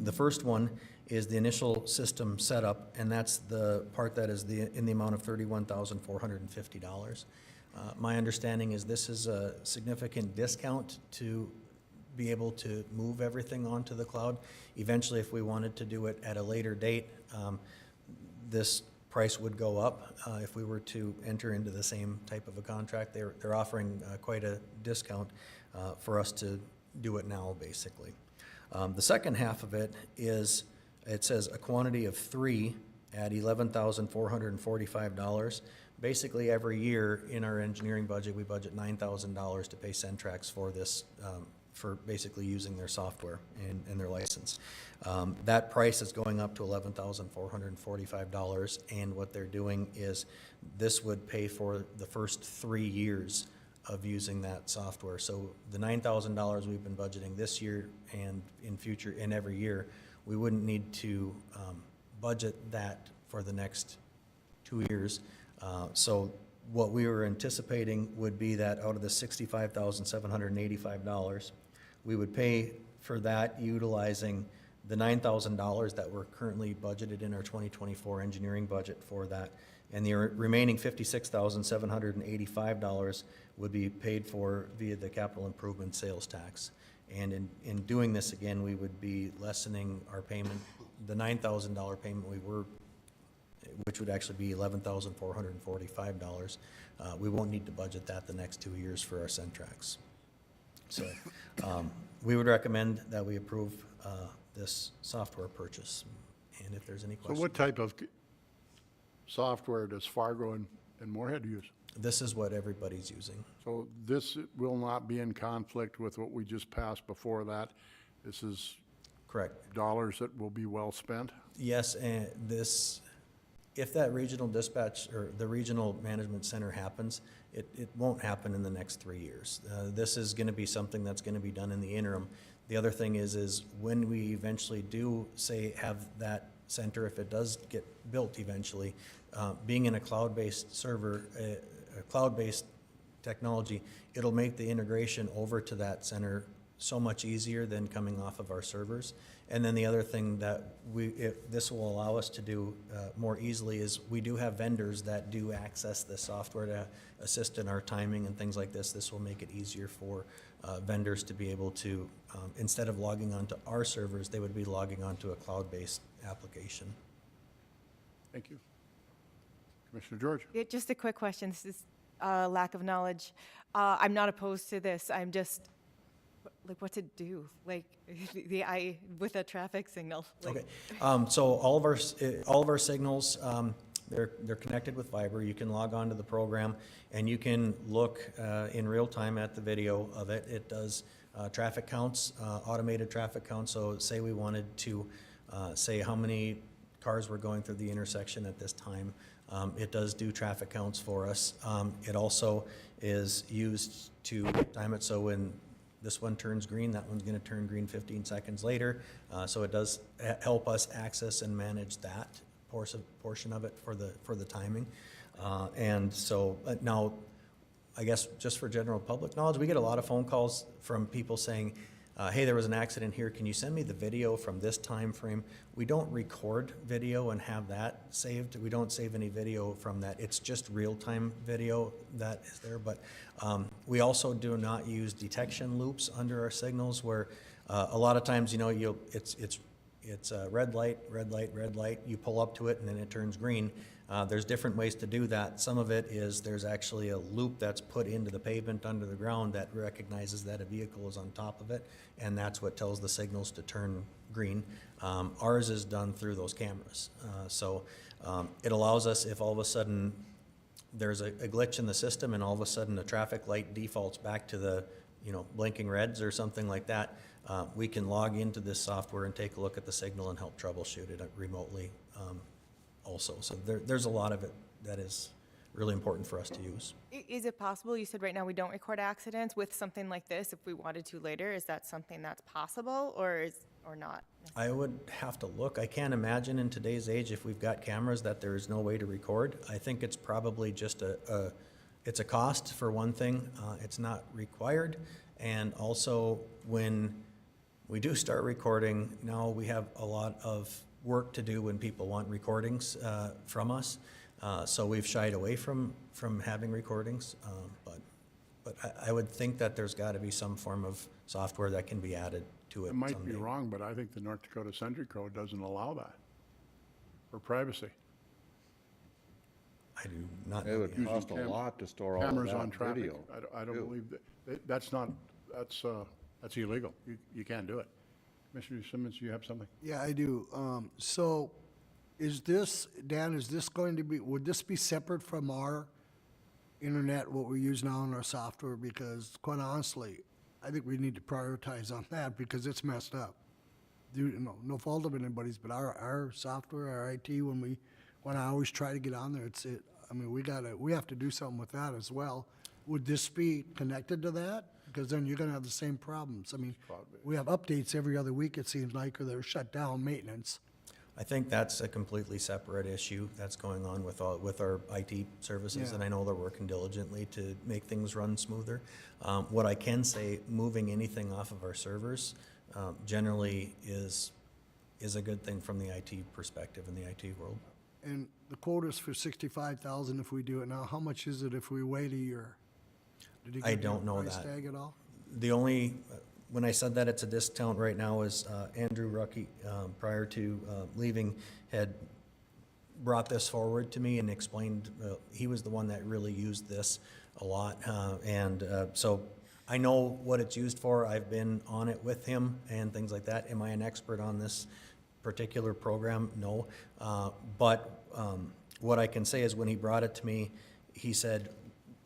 The first one is the initial system setup, and that's the part that is in the amount of $31,450. My understanding is this is a significant discount to be able to move everything onto the cloud. Eventually, if we wanted to do it at a later date, this price would go up if we were to enter into the same type of a contract. They're offering quite a discount for us to do it now, basically. The second half of it is, it says a quantity of 3 at $11,445. Basically, every year in our engineering budget, we budget $9,000 to pay Centrax for this, for basically using their software and their license. That price is going up to $11,445, and what they're doing is this would pay for the first 3 years of using that software. So the $9,000 we've been budgeting this year and in future and every year, we wouldn't need to budget that for the next 2 years. So what we were anticipating would be that out of the $65,785, we would pay for that utilizing the $9,000 that we're currently budgeted in our 2024 engineering budget for that. And the remaining $56,785 would be paid for via the capital improvement sales tax. And in doing this again, we would be lessening our payment, the $9,000 payment which would actually be $11,445. We won't need to budget that the next 2 years for our Centrax. So we would recommend that we approve this software purchase. And if there's any So questions. what type of software does Fargo and Moorhead use? This is what everybody's using. So this will not be in conflict with what we just passed before that? This is Correct. dollars that will be well spent? Yes, and if that regional dispatch or the regional management center happens, it won't happen in the next 3 years. This is going to be something that's going to be done in the interim. The other thing is when we eventually do, say, have that center, if it does get built eventually, being in a cloud-based server, a cloud-based technology, it'll make the integration over to that center so much easier than coming off of our servers. And then the other thing that this will allow us to do more easily is we do have vendors that do access the software to assist in our timing and things like this. This will make it easier for vendors to be able to, instead of logging onto our servers, they would be logging onto a cloud-based application. Thank you. Commissioner George? Yeah, just a quick question. This is lack of knowledge. I'm not opposed to this. I'm just, like, what's it do? Like, with a traffic signal? Like- Okay, so all of our signals, they're connected with fiber. You can log on to the program and you can look in real time at the video of it. It does traffic counts, automated traffic counts. So say we wanted to say how many cars were going through the intersection at this time. It does do traffic counts for us. It also is used to time it so when this one turns green, that one's gonna turn green 15 seconds later. So it does help us access and manage that portion of it for the timing. And so now, I guess just for general public knowledge, we get a lot of phone calls from people saying, hey, there was an accident here, can you send me the video from this time frame? We don't record video and have that saved. We don't save any video from that. It's just real-time video that is there. But we also do not use detection loops under our signals where a lot of times, you know, it's a red light, red light, red light. You pull up to it and then it turns green. There's different ways to do that. Some of it is there's actually a loop that's put into the pavement under the ground that recognizes that a vehicle is on top of it, and that's what tells the signals to turn green. Ours is done through those cameras. So it allows us, if all of a sudden there's a glitch in the system and all of a sudden the traffic light defaults back to the, you know, blinking reds or something like that, we can log into this software and take a look at the signal and help troubleshoot it remotely also. So there's a lot of it that is really important for us to use. Is it possible, you said right now we don't record accidents with something like this, if we wanted to later, is that something that's possible or not? I would have to look. I can't imagine in today's age, if we've got cameras, that there is no way to record. I think it's probably just it's a cost for one thing. It's not required. And also when we do start recording, now we have a lot of work to do when people want recordings from us. So we've shied away from having recordings, but I would think that there's got to be some form of software that can be added to it I might someday. be wrong, but I think the North Dakota Century Code doesn't allow that for privacy. I do not It know. would the answer. cost a lot to store all of Cameras on that traffic, video. I don't too. believe that's illegal. You can't do it. Commissioner Simmons, you have something? Yeah, I do. So is this, Dan, would this be separate from our internet, what we use now in our software? Because quite honestly, I think we need to prioritize on that because it's messed up. No fault of anybody's, but our software, our IT, when I always try to get on there, we have to do something with that as well. Would this be connected to that? Because then you're gonna have the same problems. I mean, we have updates every other week, it seems like, or they're shut down maintenance. I think that's a completely separate issue that's going on with our IT services, Yeah. and I know they're working diligently to make things run smoother. What I can say, moving anything off of our servers generally is a good thing from the IT perspective in the IT world. And the quote is for 65,000 if we do it now. How much is it if we wait a year? Did he I give you a don't know price that. tag at all? The only, when I said that it's a discount right now is Andrew Rucky, prior to leaving, had brought this forward to me and explained, he was the one that really used this a lot. So I know what it's used for. I've been on it with him and things like that. Am I an expert on this particular program? No. But what I can say is when he brought it to me, he said,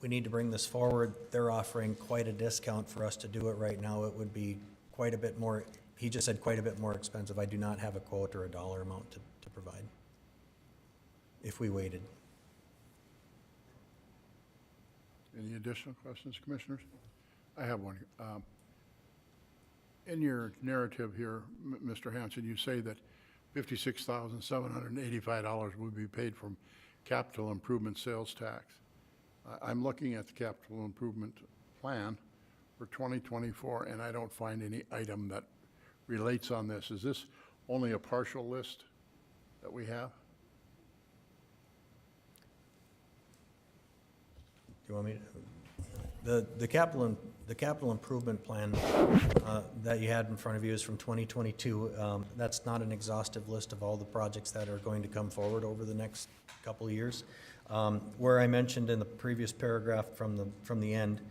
we need to bring this forward. They're offering quite a discount for us to do it right now. It would be quite a bit more, he just said quite a bit more expensive. I do not have a quote or a dollar amount to provide if we waited. Any additional questions, Commissioners? I have one. In your narrative here, Mr. Hanson, you say that $56,785 would be paid from capital improvement sales tax. I'm looking at the capital improvement plan for 2024, and I don't find any item that relates on this. Is this only a partial list that we have? Do you want me to? The capital improvement plan that you had in front of you is from 2022. That's not an exhaustive list of all the projects that are going to come forward over the next couple of years. Where I mentioned in the previous paragraph from the end,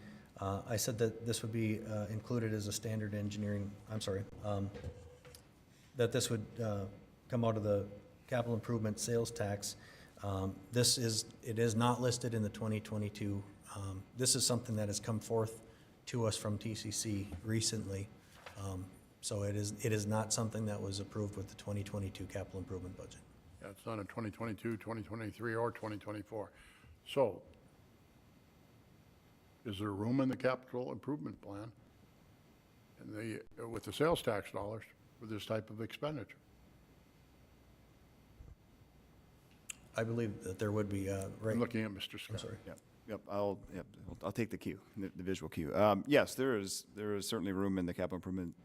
I said that this would be included as a standard engineering, that this would come out of the capital improvement sales tax. It is not listed in the 2022. This is something that has come forth to us from TCC recently. So it is not something that was approved with the 2022 capital improvement budget. Yeah, it's not in 2022, 2023, or 2024. So, is there room in the capital improvement plan and with the sales tax dollars for this type of expenditure? I believe that there would be, right? I'm looking at Mr. Scott. I'm sorry. Yep, I'll take the cue, the visual cue. Yes, there is certainly room in the capital improvement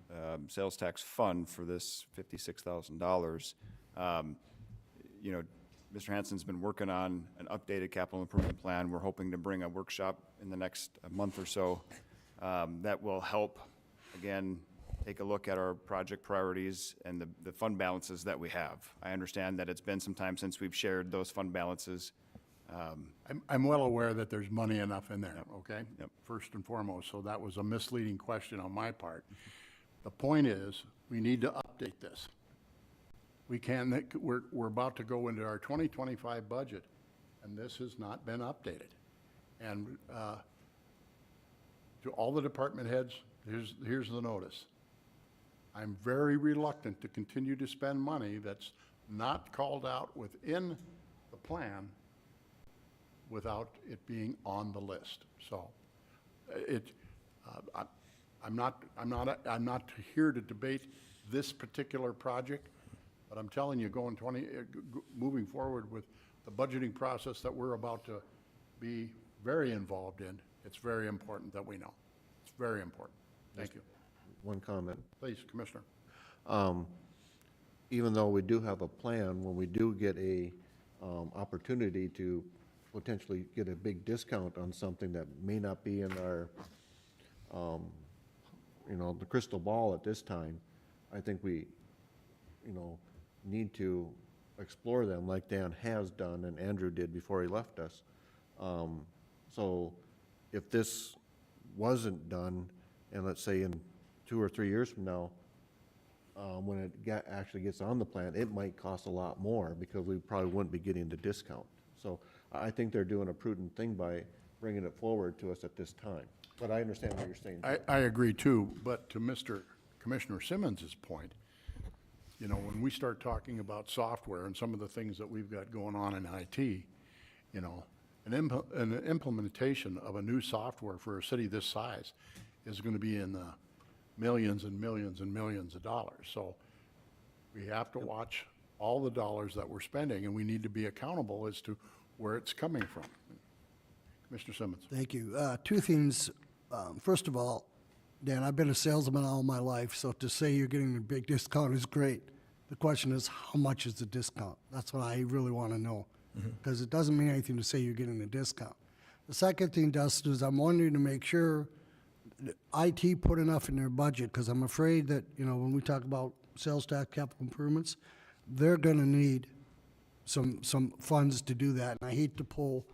sales tax fund for this $56,000. You know, Mr. Hansen's been working on an updated capital improvement plan. We're hoping to bring a workshop in the next month or so that will help, again, take a look at our project priorities and the fund balances that we have. I understand that it's been some time since we've shared those fund balances. I'm well aware that there's money enough in there, okay? Yep. First and foremost, so that was a misleading question on my part. The point is, we need to update this. We're about to go into our 2025 budget, and this has not been updated. And to all the department heads, here's the notice. I'm very reluctant to continue to spend money that's not called out within the plan without it being on the list. So I'm not here to debate this particular project, but I'm telling you, moving forward with the budgeting process that we're about to be very involved in, it's very important that we know. It's very important. Thank you. One comment. Please, Commissioner. Even though we do have a plan, when we do get a opportunity to potentially get a big discount on something that may not be in our, the crystal ball at this time, I think we, need to explore them like Dan has done and Andrew did before he left us. So if this wasn't done, and let's say in 2 or 3 years from now, when it actually gets on the plan, it might cost a lot more because we probably wouldn't be getting the discount. So I think they're doing a prudent thing by bringing it forward to us at this time. But I understand what you're saying. I agree too, but to Mr. Commissioner Simmons's point, when we start talking about software and some of the things that we've got going on in IT, an implementation of a new software for a city this size is going to be in the millions and millions and millions of dollars. So we have to watch all the dollars that we're spending, and we need to be accountable as to where it's coming from. Commissioner Simmons. Thank you. Two things. First of all, Dan, I've been a salesman all my life, so to say you're getting a big discount is great. The question is, how much is the discount? That's what I really want to know, because it doesn't mean anything to say you're getting a discount. The second thing, Dustin, is I'm wanting to make sure that IT put enough in their budget, because I'm afraid that, when we talk about sales tax capital improvements, they're going to need some funds to do that. And I hate to pull,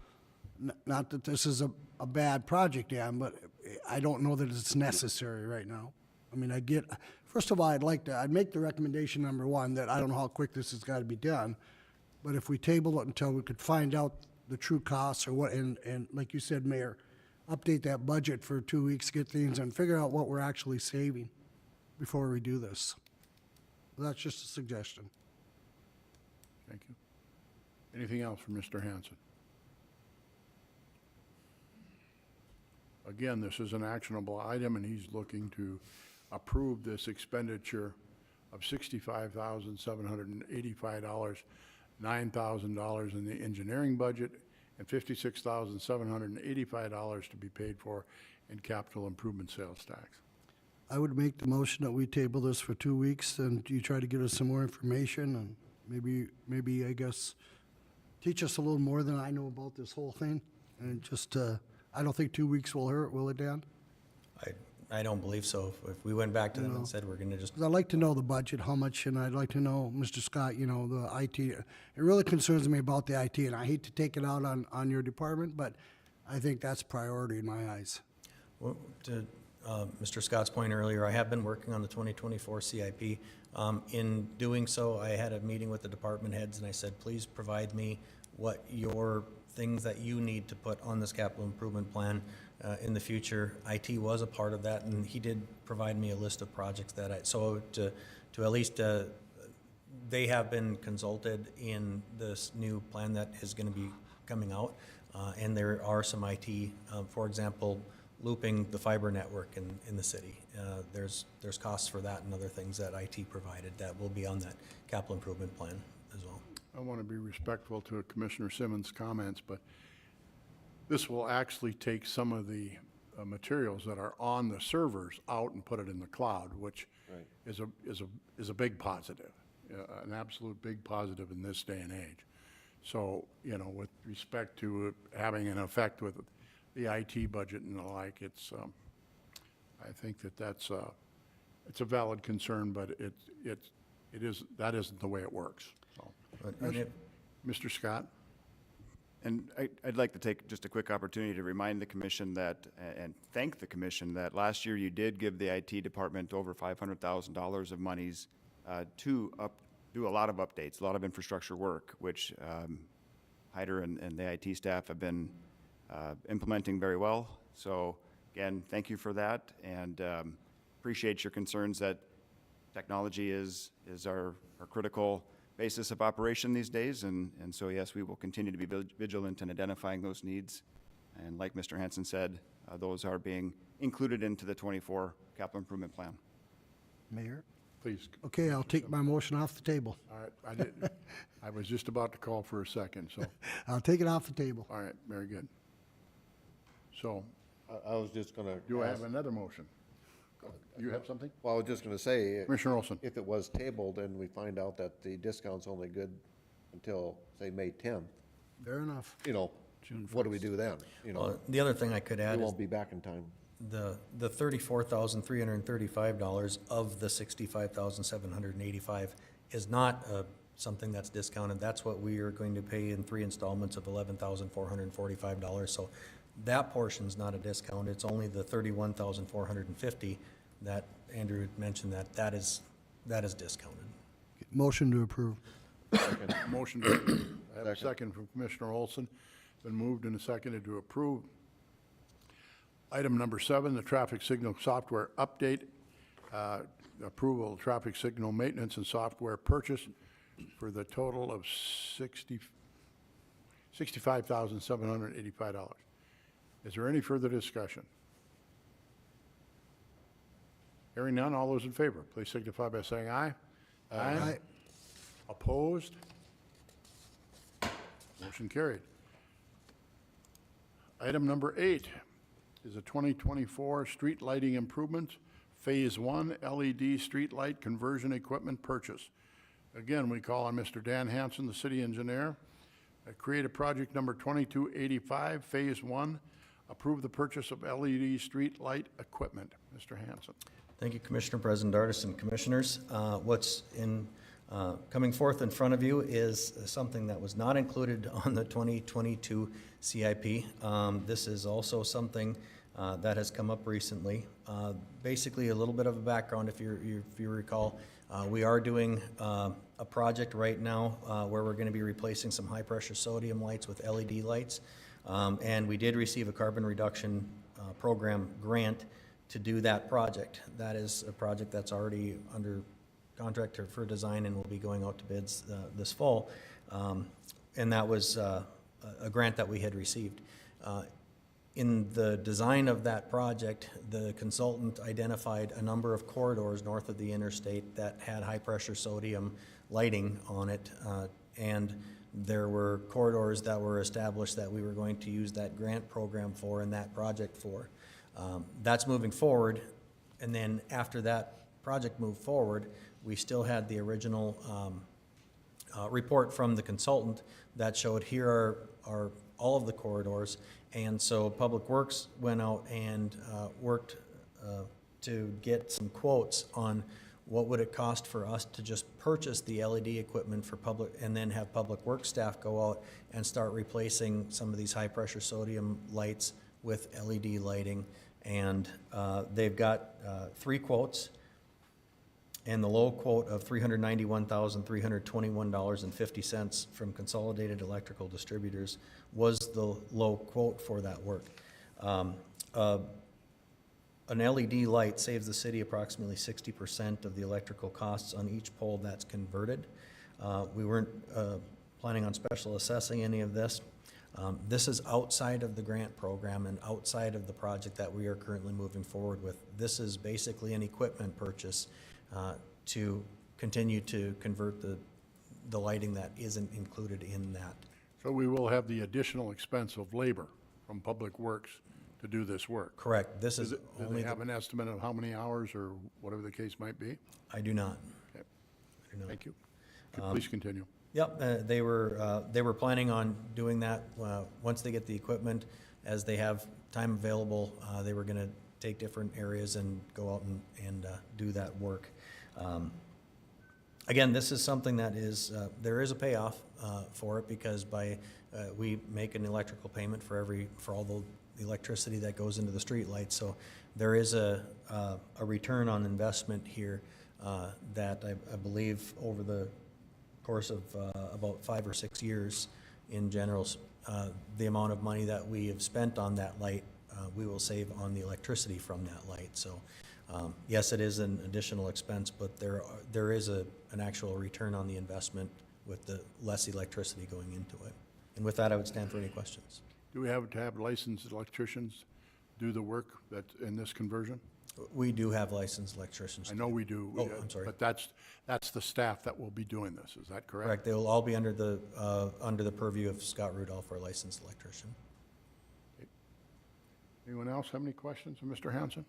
not that this is a bad project, Dan, but I don't know that it's necessary right now. I mean, first of all, I'd make the recommendation number one, that I don't know how quick this has got to be done, but if we table it until we could find out the true costs or what, and like you said, Mayor, update that budget for 2 weeks, get things, and figure out what we're actually saving before we do this. That's just a suggestion. Thank you. Anything else from Mr. Hanson? Again, this is an actionable item, and he's looking to approve this expenditure of $65,785, $9,000 in the engineering budget, and $56,785 to be paid for in capital improvement sales tax. I would make the motion that we table this for 2 weeks, and you try to get us some more information, and maybe I guess, teach us a little more than I know about this whole thing, and just, I don't think 2 weeks will hurt, will it, Dan? I don't believe so. If we went back to them No. and said we're gonna just, 'Cause I'd like to know the budget, how much, and I'd like to know, Mr. Scott, you know, the IT. It really concerns me about the IT, and I hate to take it out on your department, but I think that's priority in my eyes. well, to Mr. Scott's point earlier, I have been working on the 2024 CIP. In doing so, I had a meeting with the department heads, and I said, please provide me what your things that you need to put on this capital improvement plan in the future. IT was a part of that, and he did provide me a list of projects that so to at least, they have been consulted in this new plan that is gonna be coming out, and there are some IT, for example, looping the fiber network in the city. There's costs for that and other things that IT provided that will be on that capital improvement plan as well. I want to be respectful to Commissioner Simmons' comments, but this will actually take some of the materials that are on the servers out and put it in the cloud, which is a big positive, an absolute big positive in this day and age. So, you know, with respect to it having an effect with the IT budget and the like, it's, I think that's it's a valid concern, but that isn't the way it works, so. And it- Mr. Scott? And I'd like to take just a quick opportunity to remind the commission that, and thank the commission, that last year you did give the IT department over $500,000 of monies to do a lot of updates, a lot of infrastructure work, which Hyder and the IT staff have been implementing very well. So again, thank you for that, and appreciate your concerns that technology is our critical basis of operation these days, and so yes, we will continue to be vigilant in identifying those needs. And like Mr. Hanson said, those are being included into the 24 capital improvement plan. Mayor? Please. Okay, I'll take my motion off the table. All right, I was just about to call for a second, so, I'll take it off the table. all right, very good. So, I was just gonna do I ask- have another motion? You have something? Well, I was just gonna say, Commissioner Olson? if it was tabled and we find out that the discount's only good until, say, May 10th, Fair enough. you know, what do we do then? You know, The other thing I could we add is won't be back in time. the $34,335 of the $65,785 is not something that's discounted. That's what we are going to pay in 3 installments of $11,445. So that portion's not a discount. It's only the $31,450 that Andrew had mentioned that is discounted. Motion to approve. Motion to approve. I have a second from Commissioner Olson. Been moved and seconded to approve. Item number 7, the traffic signal software update. Approval of traffic signal maintenance and software purchase for the total of $65,785. Is there any further discussion? Hearing none, all those in favor, please signify by saying aye. Aye. Opposed? Motion carried. Item number 8 is a 2024 street lighting improvements, Phase 1 LED street light conversion equipment purchase. Again, we call on Mr. Dan Hanson, the city engineer. Create a project number 2285, Phase 1. Approve the purchase of LED street light equipment. Mr. Hanson. Thank you, Commissioner President Dardis and Commissioners. What's coming forth in front of you is something that was not included on the 2022 CIP. This is also something that has come up recently. Basically, a little bit of a background, if you recall. We are doing a project right now where we're going to be replacing some high-pressure sodium lights with LED lights. And we did receive a carbon reduction program grant to do that project. That is a project that's already under contract for design and will be going out to bids this fall. And that was a grant that we had received. In the design of that project, the consultant identified a number of corridors north of the interstate that had high-pressure sodium lighting on it, and there were corridors that were established that we were going to use that grant program for and that project for. That's moving forward, and then after that project moved forward, we still had the original report from the consultant that showed here are all of the corridors, and so Public Works went out and worked to get some quotes on what would it cost for us to just purchase the LED equipment for public, and then have public works staff go out and start replacing some of these high-pressure sodium lights with LED lighting. And they've got 3 quotes, and the low quote of $391,321.50 from Consolidated Electrical Distributors was the low quote for that work. An LED light saves the city approximately 60% of the electrical costs on each pole that's converted. We weren't planning on special assessing any of this. This is outside of the grant program and outside of the project that we are currently moving forward with. This is basically an equipment purchase to continue to convert the lighting that isn't included in that. So we will have the additional expense of labor from Public Works to do this work. Correct. This is Do only, they have an estimate of how many hours or whatever the case might be? I do not. Okay. I do not. Thank you. Please continue. Yep, they were planning on doing that, once they get the equipment, as they have time available, they were gonna take different areas and go out and do that work. Again, this is something that is, there is a payoff, for it, because we make an electrical payment for all the electricity that goes into the street lights, so there is a return on investment here, that I believe over the course of about 5 or 6 years in general, the amount of money that we have spent on that light, we will save on the electricity from that light. So yes, it is an additional expense, but there is an actual return on the investment with the less electricity going into it. And with that, I would stand for any questions. Do we have to have licensed electricians do the work that's in this conversion? We do have licensed electricians. I know we do. Oh, I'm sorry. But that's the staff that will be doing this, is that correct? Correct. They will all be under the purview of Scott Rudolph, our licensed electrician. Anyone else have any questions of Mr. Hanson?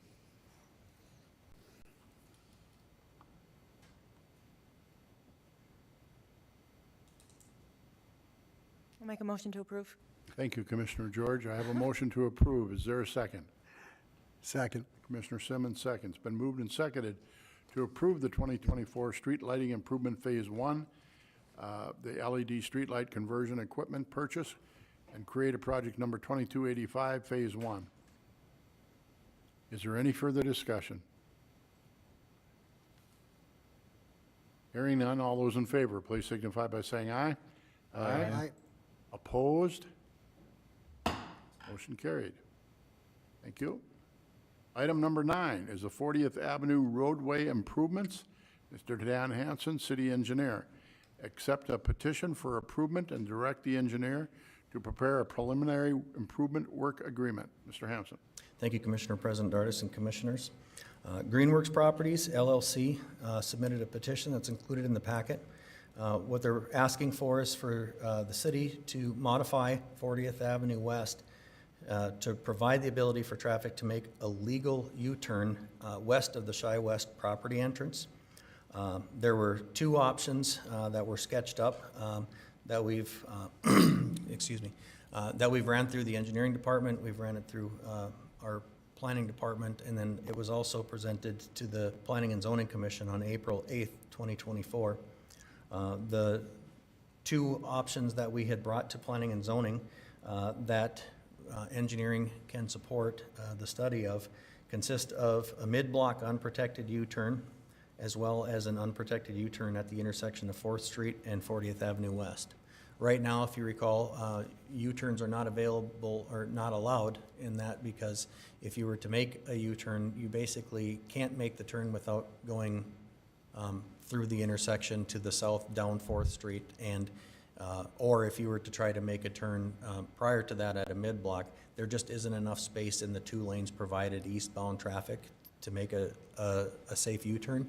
I'll make a motion to approve. Thank you, Commissioner George. I have a motion to approve. Is there a second? Second. Commissioner Simmons seconds. Been moved and seconded to approve the 2024 Street Lighting Improvement Phase 1, the LED street light conversion equipment purchase, and create a project number 2285, Phase 1. Is there any further discussion? Hearing none, all those in favor, please signify by saying aye. Aye. Opposed? Motion carried. Thank you. Item number 9 is the 40th Avenue roadway improvements. Mr. Dan Hanson, City Engineer. Accept a petition for improvement and direct the engineer to prepare a preliminary improvement work agreement. Mr. Hanson. Thank you, Commissioner President Dardis and Commissioners. Greenworks Properties LLC submitted a petition that's included in the packet. What they're asking for is for the city to modify 40th Avenue West to provide the ability for traffic to make a legal U-turn west of the Sheyenne West property entrance. There were 2 options that were sketched up that we've, excuse me, that we've ran through the engineering department, we've ran it through our planning department, and then it was also presented to the Planning and Zoning Commission on April 8th, 2024. The 2 options that we had brought to planning and zoning that engineering can support the study of consist of a mid-block unprotected U-turn as well as an unprotected U-turn at the intersection of 4th Street and 40th Avenue West. Right now, if you recall, U-turns are not available or not allowed in that, because if you were to make a U-turn, you basically can't make the turn without going through the intersection to the south down 4th Street, and or if you were to try to make a turn prior to that at a mid-block, there just isn't enough space in the 2 lanes provided eastbound traffic to make a safe U-turn.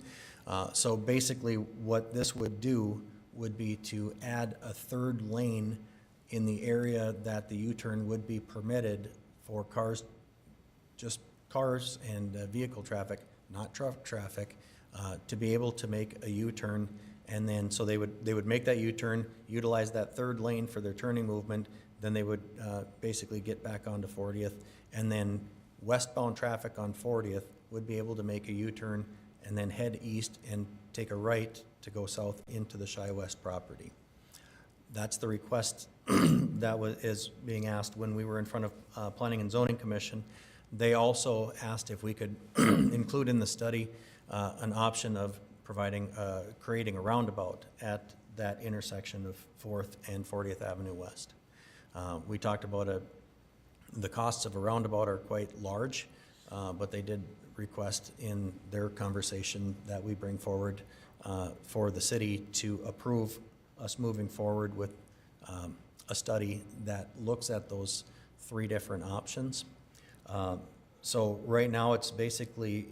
So basically what this would do would be to add a 3rd lane in the area that the U-turn would be permitted for cars, just cars and vehicle traffic, not truck traffic, to be able to make a U-turn. And then, so they would make that U-turn, utilize that 3rd lane for their turning movement, then they would basically get back onto 40th, and then westbound traffic on 40th would be able to make a U-turn and then head east and take a right to go south into the West property. That's the request that is being asked when we were in front of Planning and Zoning Commission. They also asked if we could include in the study an option of providing, creating a roundabout at that intersection of 4th and 40th Avenue West. We talked about the costs of a roundabout are quite large, but they did request in their conversation that we bring forward for the city to approve us moving forward with a study that looks at those 3 different options. So right now, it's basically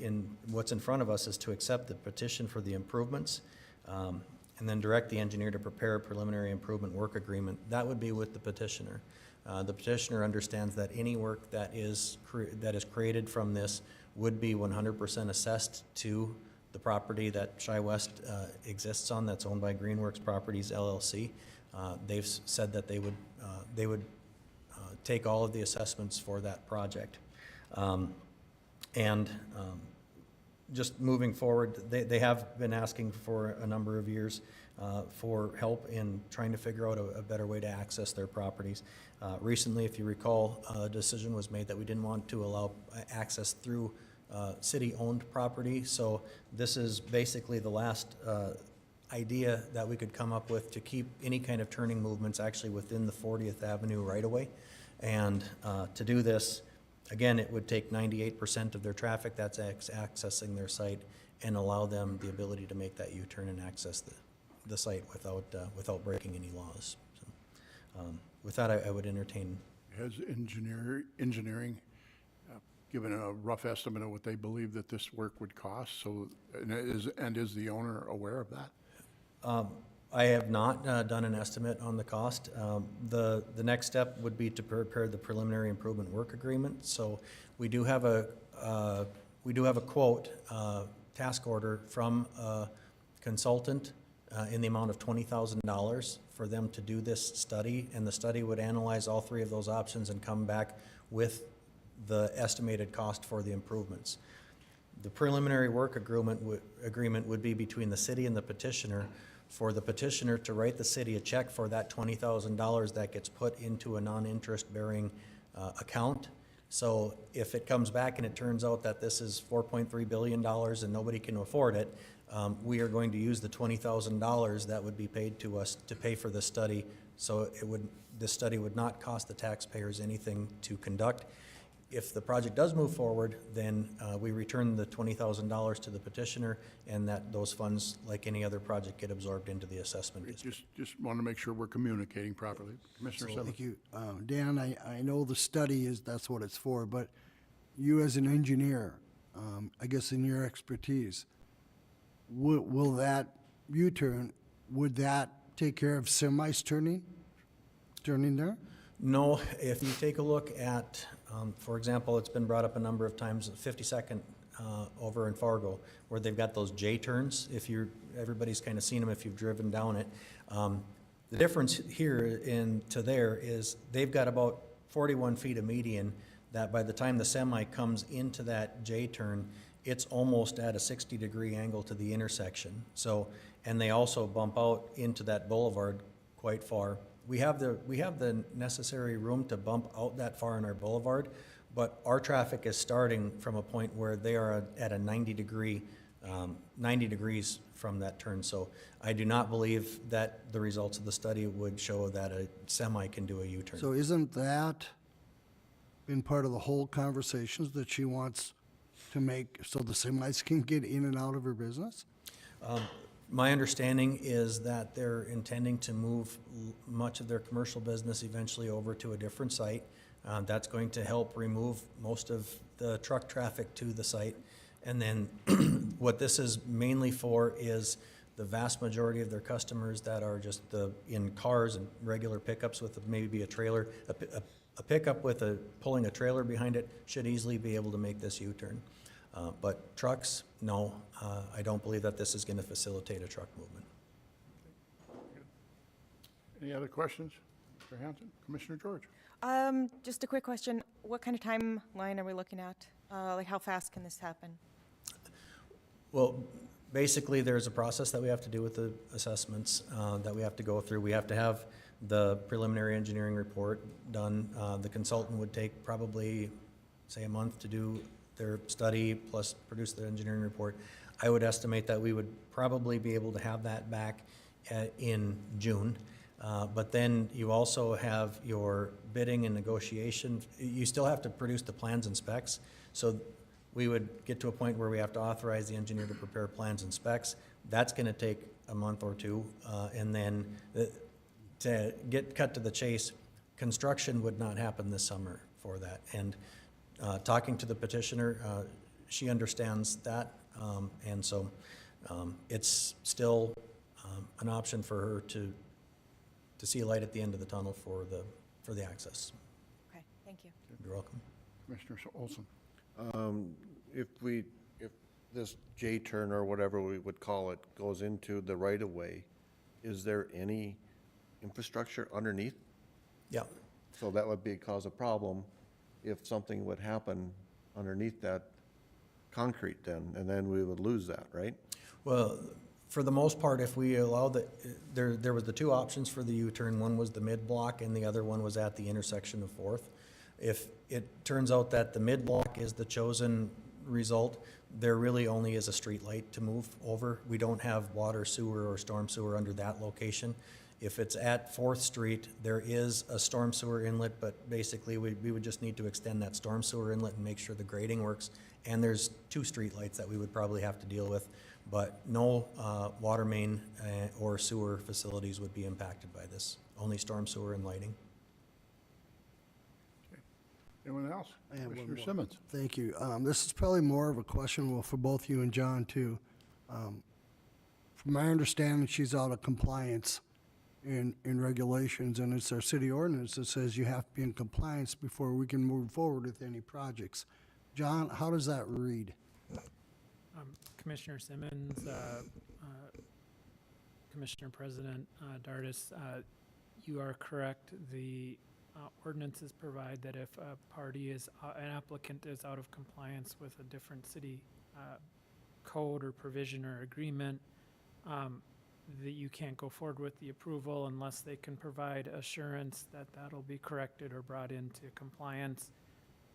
what's in front of us is to accept the petition for the improvements, and then direct the engineer to prepare a preliminary improvement work agreement. That would be with the petitioner. The petitioner understands that any work that is created from this would be 100% assessed to the property that West exists on, that's owned by Greenworks Properties LLC. They've said that they would take all of the assessments for that project. Just moving forward, they have been asking for a number of years for help in trying to figure out a better way to access their properties. Recently, if you recall, a decision was made that we didn't want to allow access through city-owned property. So this is basically the last idea that we could come up with to keep any kind of turning movements actually within the 40th Avenue right-of-way. And to do this, again, it would take 98% of their traffic that's accessing their site and allow them the ability to make that U-turn and access the site without breaking any laws. So, with that, I would entertain. Has engineering given a rough estimate of what they believe that this work would cost? So, and is the owner aware of that? I have not done an estimate on the cost. The next step would be to prepare the preliminary improvement work agreement. So we do have a quote, task order from a consultant in the amount of $20,000 for them to do this study, and the study would analyze all 3 of those options and come back with the estimated cost for the improvements. The preliminary work agreement would be between the city and the petitioner, for the petitioner to write the city a check for that $20,000 that gets put into a non-interest bearing account. So if it comes back and it turns out that this is $4.3 billion and nobody can afford it, we are going to use the $20,000 that would be paid to us to pay for the study. So this study would not cost the taxpayers anything to conduct. If the project does move forward, then we return the $20,000 to the petitioner, and those funds, like any other project, get absorbed into the assessment district. Just want to make sure we're communicating properly. Commissioner Simmons. Thank you. Dan, I know the study that's what it's for, but you as an engineer, I guess in your expertise, will that U-turn, would that take care of semis turning there? No, if you take a look at, for example, it's been brought up a number of times, 52nd over in Fargo, where they've got those J-turns. Everybody's kind of seen them if you've driven down it. The difference here to there is they've got about 41 feet of median that by the time the semi comes into that J-turn, it's almost at a 60-degree angle to the intersection. So, and they also bump out into that boulevard quite far. We have the necessary room to bump out that far in our boulevard, but our traffic is starting from a point where they are at a 90 degrees from that turn. So I do not believe that the results of the study would show that a semi can do a U-turn. So isn't that been part of the whole conversations that she wants to make so the semis can get in and out of her business? My understanding is that they're intending to move much of their commercial business eventually over to a different site. That's going to help remove most of the truck traffic to the site. And then what this is mainly for is the vast majority of their customers that are just in cars and regular pickups with maybe a trailer. A pickup with pulling a trailer behind it should easily be able to make this U-turn. But trucks, no, I don't believe that this is going to facilitate a truck movement. Any other questions? Mr. Hanson? Commissioner George? Just a quick question. What kind of timeline are we looking at Like, how fast can this happen? Well, basically, there's a process that we have to do with the assessments that we have to go through. We have to have the preliminary engineering report done. The consultant would take probably, say, a month to do their study plus produce the engineering report. I would estimate that we would probably be able to have that back in June. But then you also have your bidding and negotiation. You still have to produce the plans and specs. So we would get to a point where we have to authorize the engineer to prepare plans and specs. That's going to take a month or two. And then to get cut to the chase, construction would not happen this summer for that. And talking to the petitioner, she understands that. And so it's still an option for her to see a light at the end of the tunnel for the access. Okay, thank you. You're welcome. Commissioner Olson? If this J-turn or whatever we would call it goes into the right-of-way, is there any infrastructure underneath? Yeah. So that would cause a problem if something would happen underneath that concrete then, and then we would lose that, right? Well, for the most part, if we allow there was the two options for the U-turn. One was the mid-block and the other one was at the intersection of 4th. If it turns out that the mid-block is the chosen result, there really only is a street light to move over. We don't have water, sewer, or storm sewer under that location. If it's at 4th Street, there is a storm sewer inlet, but basically we would just need to extend that storm sewer inlet and make sure the grading works. And there's 2 street lights that we would probably have to deal with, but no water main or sewer facilities would be impacted by this. Only storm sewer and lighting. Anyone else? I have one Commissioner more. Simmons? Thank you. This is probably more of a question, well, for both you and John, too. From my understanding, she's out of compliance in regulations, and it's our city ordinance that says you have to be in compliance before we can move forward with any projects. John, how does that read? Commissioner Simmons, Commissioner President Dardis, you are correct. The ordinances provide that if a party is, an applicant is out of compliance with a different city code or provision or agreement, that you can't go forward with the approval unless they can provide assurance that that'll be corrected or brought into compliance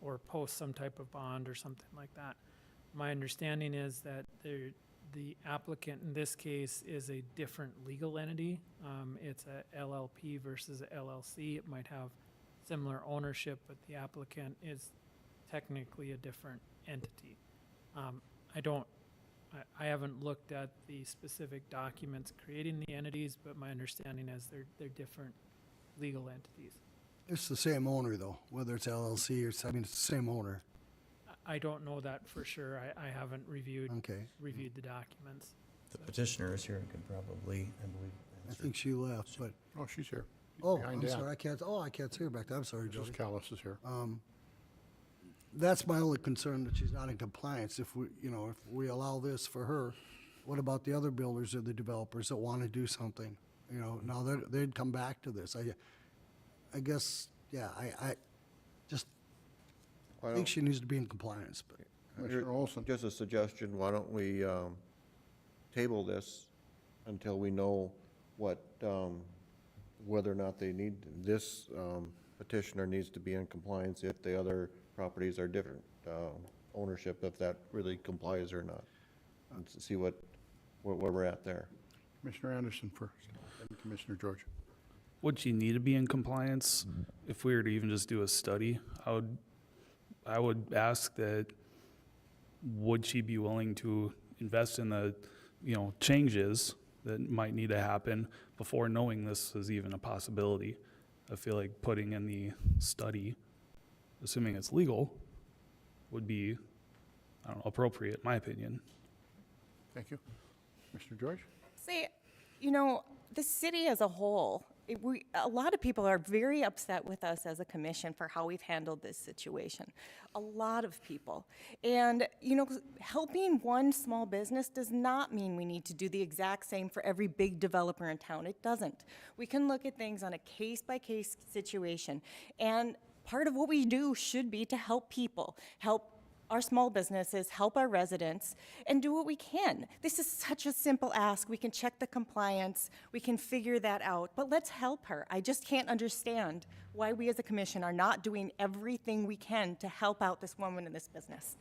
or post some type of bond or something like that. My understanding is that the applicant in this case is a different legal entity. It's a LLP versus a LLC. It might have similar ownership, but the applicant is technically a different entity. I haven't looked at the specific documents creating the entities, but my understanding is they're different legal entities. It's the same owner, though, whether it's LLC or, I mean, it's the same owner. I don't know that for sure. I haven't reviewed Okay. the documents. The petitioner is here and could probably, I believe, I answer. think she left, but, Oh, she's here. oh, Behind I'm Dan. sorry, I can't see her back there. I'm sorry, Jody. Mrs. Callis is here. That's my only concern, that she's not in compliance. If we allow this for her, what about the other builders or the developers that want to do something? Now they'd come back to this. I guess, yeah, I just Why think don't- she needs to be in compliance, but. Commissioner Olson? Just a suggestion, why don't we table this until we know what, whether or not they need, this petitioner needs to be in compliance if the other properties are different ownership, if that really complies or not. And see where we're at there. Commissioner Anderson first, then Commissioner George. Would she need to be in compliance if we were to even just do a study? I would ask that, would she be willing to invest in the, changes that might need to happen before knowing this is even a possibility? I feel like putting in the study, assuming it's legal, would be, appropriate, in my opinion. Thank you. Commissioner George? See, the city as a whole, a lot of people are very upset with us as a commission for how we've handled this situation. A lot of people. And, helping one small business does not mean we need to do the exact same for every big developer in town. It doesn't. We can look at things on a case-by-case situation. And part of what we do should be to help people, help our small businesses, help our residents, and do what we can. This is such a simple ask. We can check the compliance, we can figure that out, but let's help her. I just can't understand why we as a commission are not doing everything we can to help out this woman in this business.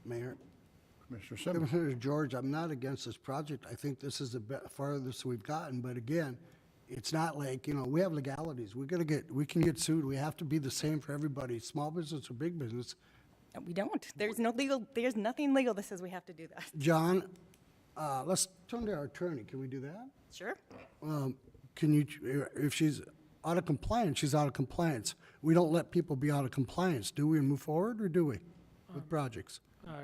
Mayor, Commissioner Simmons. Commissioner George, I'm not against this project. I think this is the farthest we've gotten, but again, it's not like, we have legalities. We can get sued. We have to be the same for everybody, small business or big business. No, we don't. There's nothing legal that says we have to do that. John, let's turn to our attorney. Can we do that? Sure. Can you, if she's out of compliance, she's out of compliance. We don't let people be out of compliance, do we, and move forward, or do we, with projects?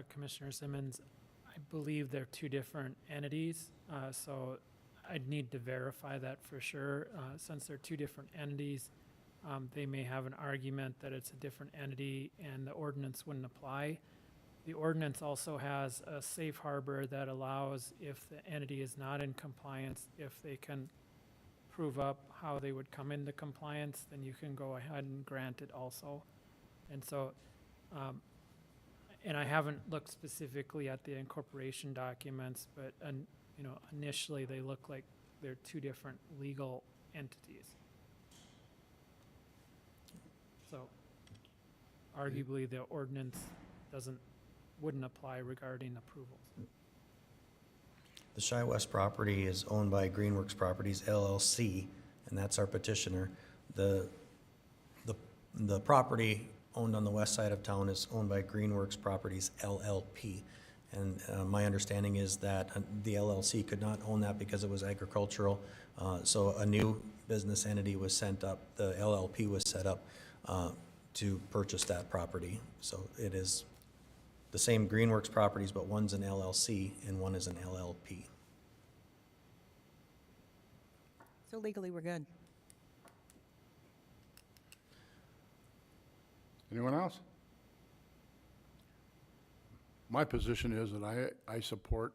Commissioner Simmons, I believe they're two different entities, so I'd need to verify that for sure. Since they're two different entities, they may have an argument that it's a different entity and the ordinance wouldn't apply. The ordinance also has a safe harbor that allows, if the entity is not in compliance, if they can prove up how they would come into compliance, then you can go ahead and grant it also. And so, and I haven't looked specifically at the incorporation documents, but, initially they look like they're two different legal entities. So arguably, the ordinance wouldn't apply regarding approvals. The Shy West property is owned by Greenworks Properties LLC, and that's our petitioner. The property owned on the west side of town is owned by Greenworks Properties LLP. And my understanding is that the LLC could not own that because it was agricultural. So a new business entity was sent up, the LLP was set up to purchase that property. So it is the same Greenworks Properties, but one's an LLC and one is an LLP. So legally, we're good. Anyone else? My position is that I support,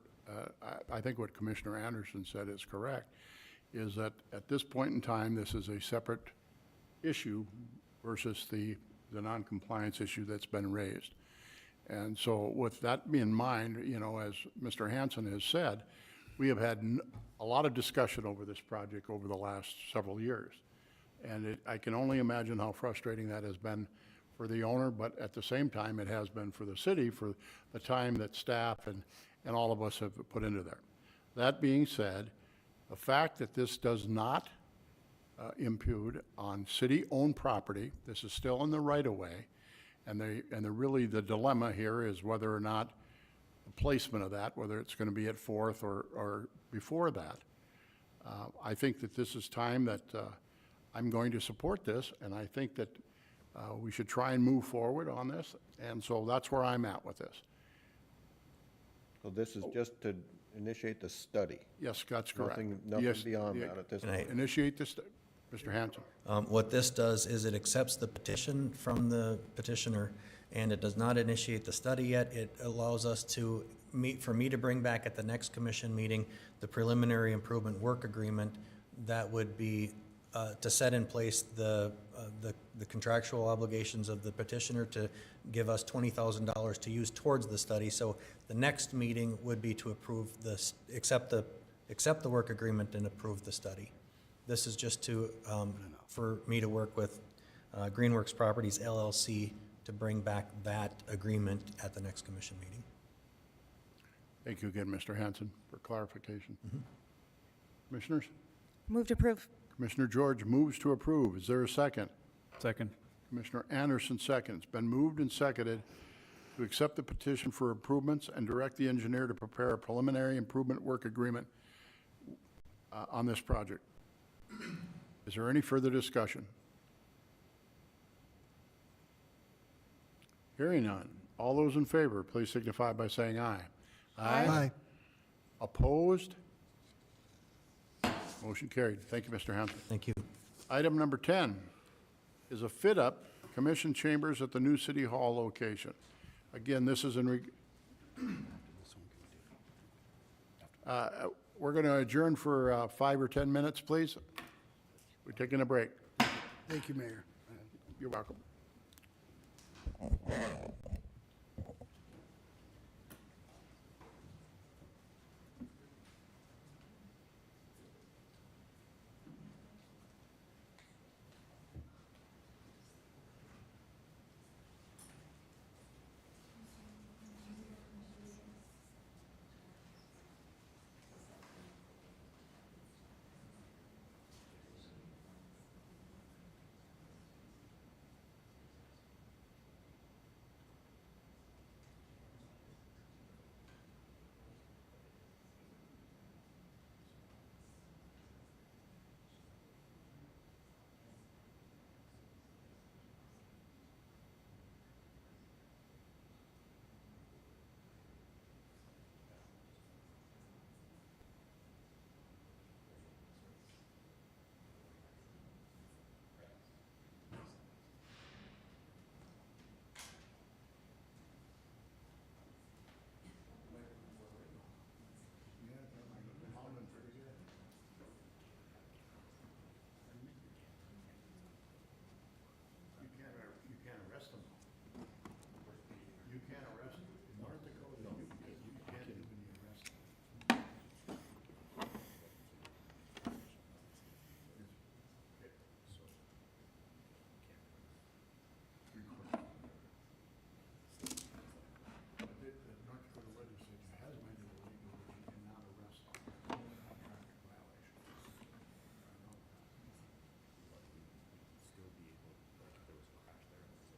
I think what Commissioner Anderson said is correct, is that at this point in time, this is a separate issue versus the non-compliance issue that's been raised. And so with that in mind, as Mr. Hanson has said, we have had a lot of discussion over this project over the last several years. And I can only imagine how frustrating that has been for the owner, but at the same time, it has been for the city for the time that staff and all of us have put into there. That being said, the fact that this does not impede on city-owned property, this is still in the right-of-way, and really the dilemma here is whether or not the placement of that, whether it's going to be at Fourth or before that. I think that this is time that I'm going to support this, and I think that we should try and move forward on this, and so that's where I'm at with this. So this is just to initiate the study? Yes, that's correct. Nothing Yes, beyond that at this And I- point? Initiate this, Mr. Hanson. What this does is it accepts the petition from the petitioner, and it does not initiate the study yet. It allows us to for me to bring back at the next commission meeting the preliminary improvement work agreement that would be to set in place the contractual obligations of the petitioner to give us $20,000 to use towards the study. So the next meeting would be to approve this, accept the work agreement and approve the study. This is just to, for me to work with Greenworks Properties LLC to bring back that agreement at the next commission meeting. Thank you again, Mr. Hanson, for clarification. Commissioners? Move to approve. Commissioner George moves to approve. Is there a second? Second. Commissioner Anderson seconds. Been moved and seconded to accept the petition for improvements and direct the engineer to prepare a preliminary improvement work agreement on this project. Is there any further discussion? Hearing none. All those in favor, please signify by saying aye. Aye. Opposed? Motion carried. Thank you, Mr. Hanson. Thank you. Item number 10 is a fit-up commission chambers at the new City Hall location. Again, this is in, we're going to adjourn for 5 or 10 minutes, please. We're taking a break. Thank you, Mayor. You're welcome. You can't arrest them. You can't arrest them. In North Dakota, you can't even arrest them. But the North Dakota legislature has made it illegal that you cannot arrest them for traffic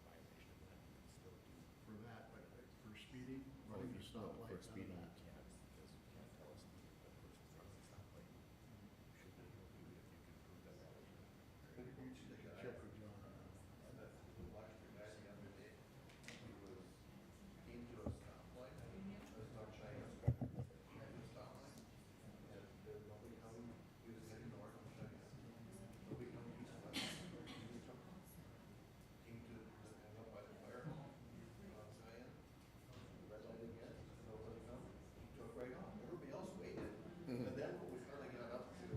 violations. For that, but for speeding, or for stoplight, for speeding, you can't, because you can't tell us the person's running a stoplight. Should be able to, if you can prove that that was. Check with John. Watched the guy the other day, came to a stoplight, there's no Chinese car, at the stoplight, and there's nobody coming, he was heading north on Cheyenne, nobody coming east of us, he took, came to, hung up by the fire hall, on Cheyenne, red light again, nobody coming, he took right off, everybody else waited, and then when we finally got up to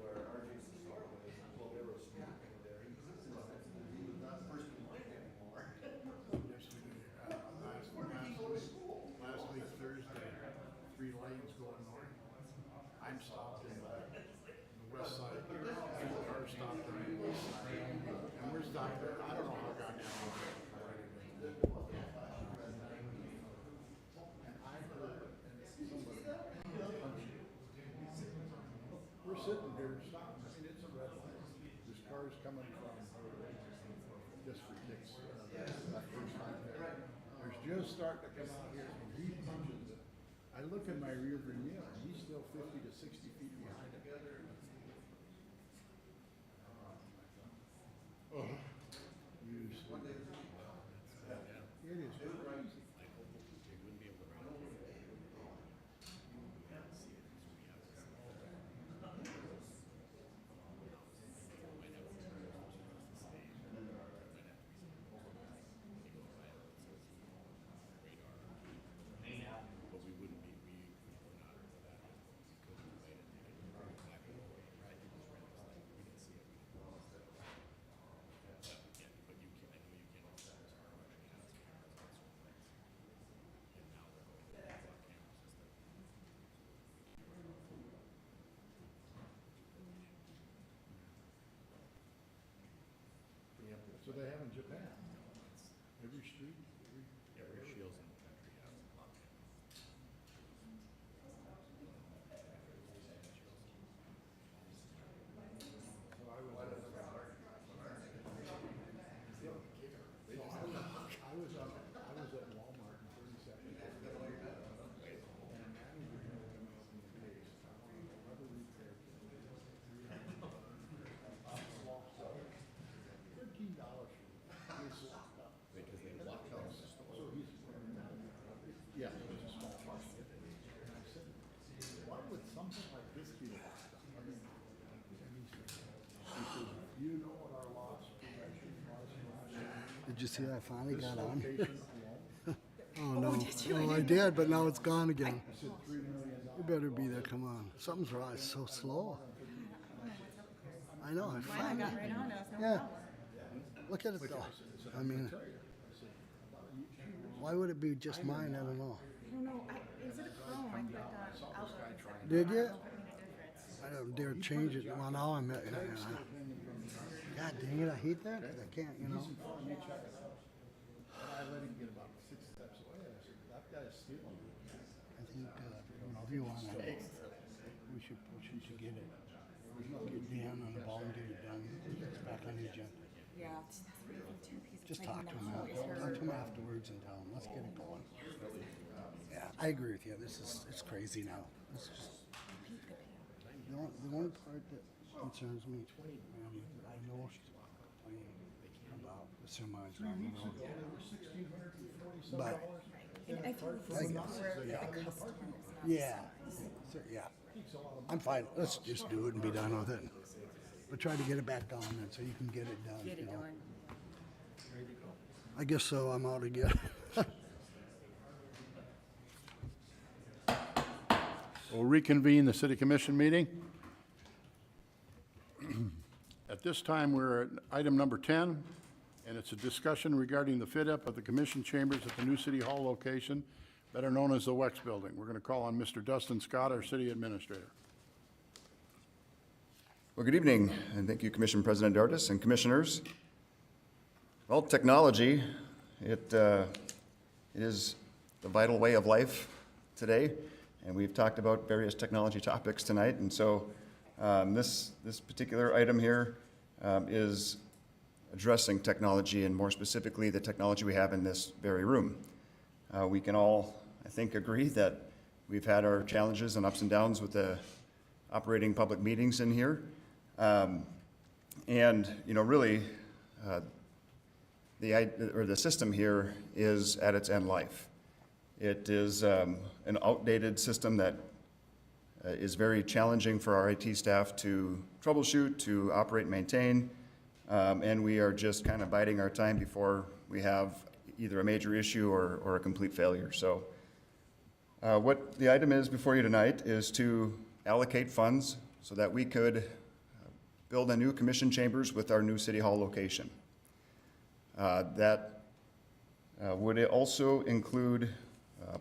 where RJ's store was, well, there was smoking there, he was not first in line anymore. Yes, we did. Last week, Thursday, 3 lanes going north. I'm stopped in the west side, and the car stopped on the east side. And we're stopped there, I don't know how goddamn long. And I heard somebody punch you. We're sitting here stopped, I mean, it's a red light. This car is coming from, just for kicks, that first time there. There's just starting to come out here, and he punches it. I look in my rear view mirror, and he's still 50 to 60 feet behind it. Oh, you see. It is crazy. So they have in Japan. Every street, every shields in the country has a lot. So I was at Walmart in 32nd. And the manager came up and paid. I want a rubber repair kit. $13 for this stuff. Because they lock up. So he's, yeah, it's a small part. And I said, why would something like this be locked up? I mean, and he says, you know what our loss prevention was? Did you see I finally This got on? location alone, Oh, no. Oh, I did, but now it's gone again. I said $3 million. You better be there, come on. Something's wrong, it's so slow. I know, I finally, yeah. Look at it though. I mean, Why would it be just mine? I don't know. I don't know, is it a Chrome? I put Outlook instead of Did you? It made a difference. I don't dare change it. Well, now I'm, God dang it, I hate that, 'cause I can't, you know. I think, if you want to, we should push it to get it, get Dan on the ball and get it done. It's back on the agenda. Yeah, that's what I think too, because Just it's talk like to him, now is her. talk to him afterwards and tell him, let's get it going. Yeah, I agree with you. It's crazy now. It's just, the only part that concerns me, I know she's complaining about the semis down the road. But, And I feel like this is not where the customer is not. yeah, yeah. I'm fine. Let's just do it and be done with it. We'll try to get it back on then so you can get it done. Get it you know. done. I guess so. I'm out again. We'll reconvene the city commission meeting. At this time, we're at item number 10, and it's a discussion regarding the fit-up of the commission chambers at the new city hall location, better known as the Wex Building. We're going to call on Mr. Dustin Scott, our city administrator. Well, good evening, and thank you, Commission President Dartis and Commissioners. Well, technology, it is the vital way of life today, and we've talked about various technology topics tonight, and so this particular item here is addressing technology, and more specifically, the technology we have in this very room. We can all, I think, agree that we've had our challenges and ups and downs with the operating public meetings in here. And, you know, really, the system here is at its end life. It is an outdated system that is very challenging for our IT staff to troubleshoot, to operate and maintain, and we are just kind of biding our time before we have either a major issue or a complete failure. So what the item is before you tonight is to allocate funds so that we could build a new commission chambers with our new city hall location. That would also include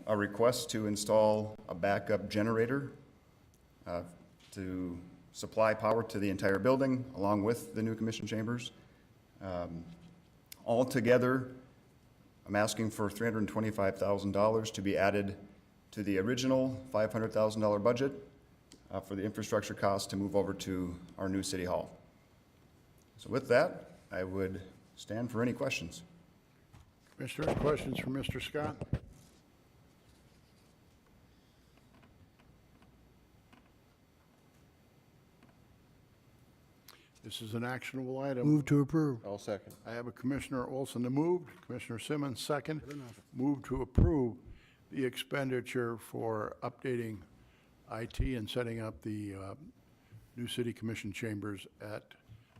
a request to install a backup generator to supply power to the entire building along with the new commission chambers. Altogether, I'm asking for $325,000 to be added to the original $500,000 budget for the infrastructure costs to move over to our new city hall. So with that, I would stand for any questions. Commissioner, questions for Mr. Scott? This is an actionable item. Move to approve. I'll second. I have a Commissioner Olson to move, Commissioner Simmons second. Move to approve the expenditure for updating IT and setting up the new city commission chambers at